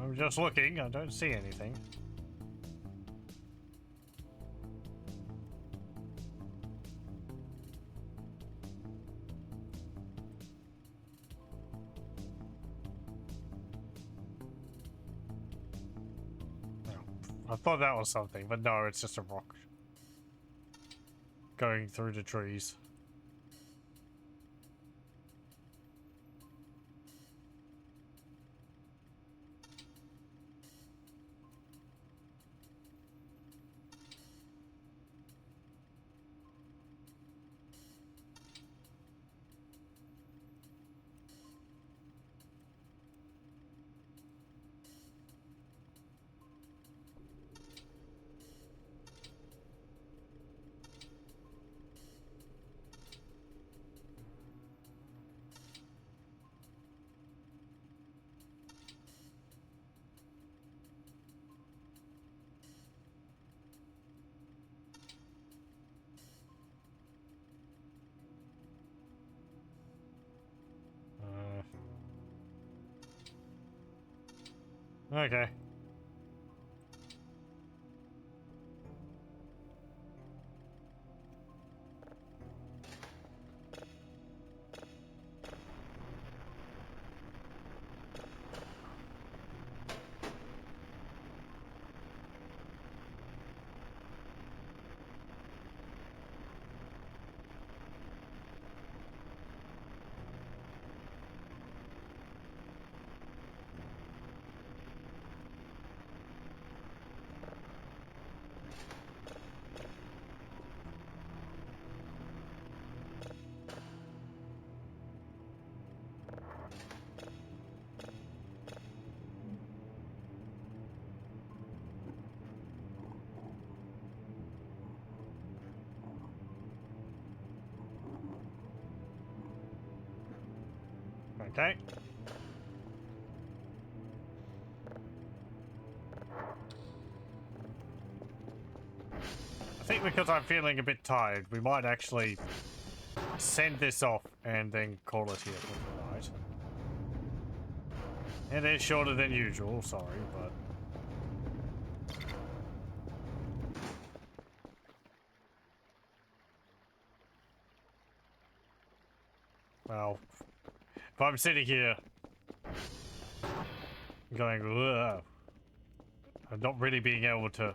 I'm just looking, I don't see anything. I thought that was something, but no, it's just a rock going through the trees. Okay. Okay. I think because I'm feeling a bit tired, we might actually send this off and then call it here for tonight. It is shorter than usual, sorry, but... Well, if I'm sitting here going, ugh, I'm not really being able to...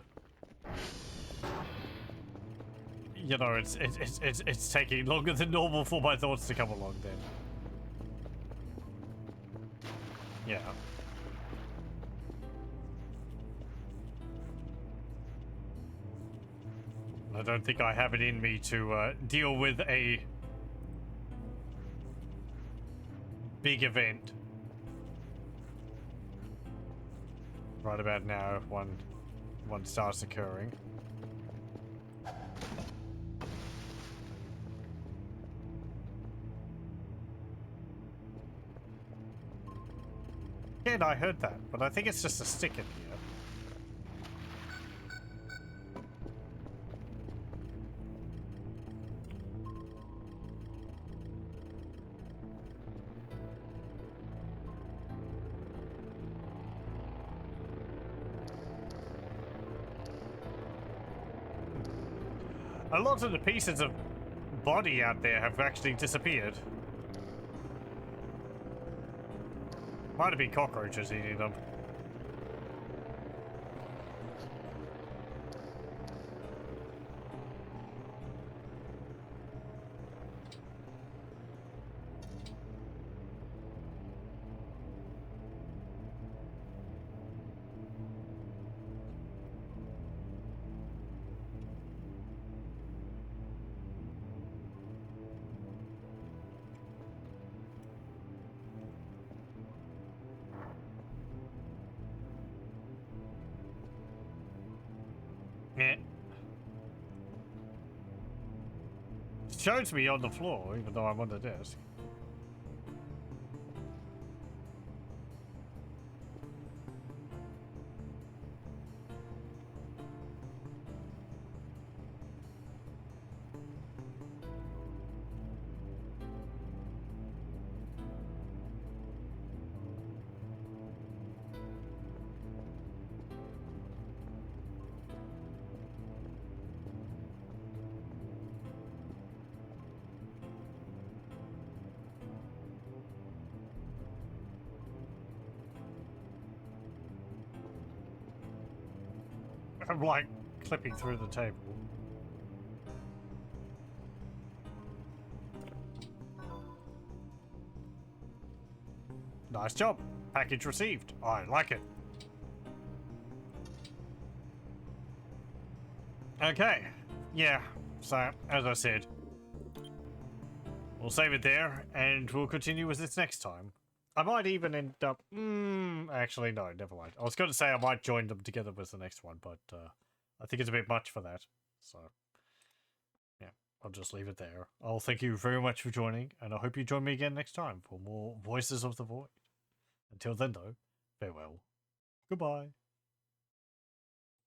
You know, it's taking longer than normal for my thoughts to come along then. Yeah. I don't think I have it in me to deal with a big event right about now if one starts occurring. Yeah, I heard that, but I think it's just a stick in here. A lot of the pieces of body out there have actually disappeared. Might have been cockroaches eating them. Yeah. It shows me on the floor, even though I'm on the desk. I'm like clipping through the table. Nice job. Package received. I like it. Okay. Yeah. So, as I said, we'll save it there, and we'll continue with this next time. I might even end up... actually, no, never mind. I was going to say I might join them together with the next one, but I think it's a bit much for that. So, yeah, I'll just leave it there. I'll thank you very much for joining, and I hope you join me again next time for more Voices of the Void. Until then, though, farewell. Goodbye.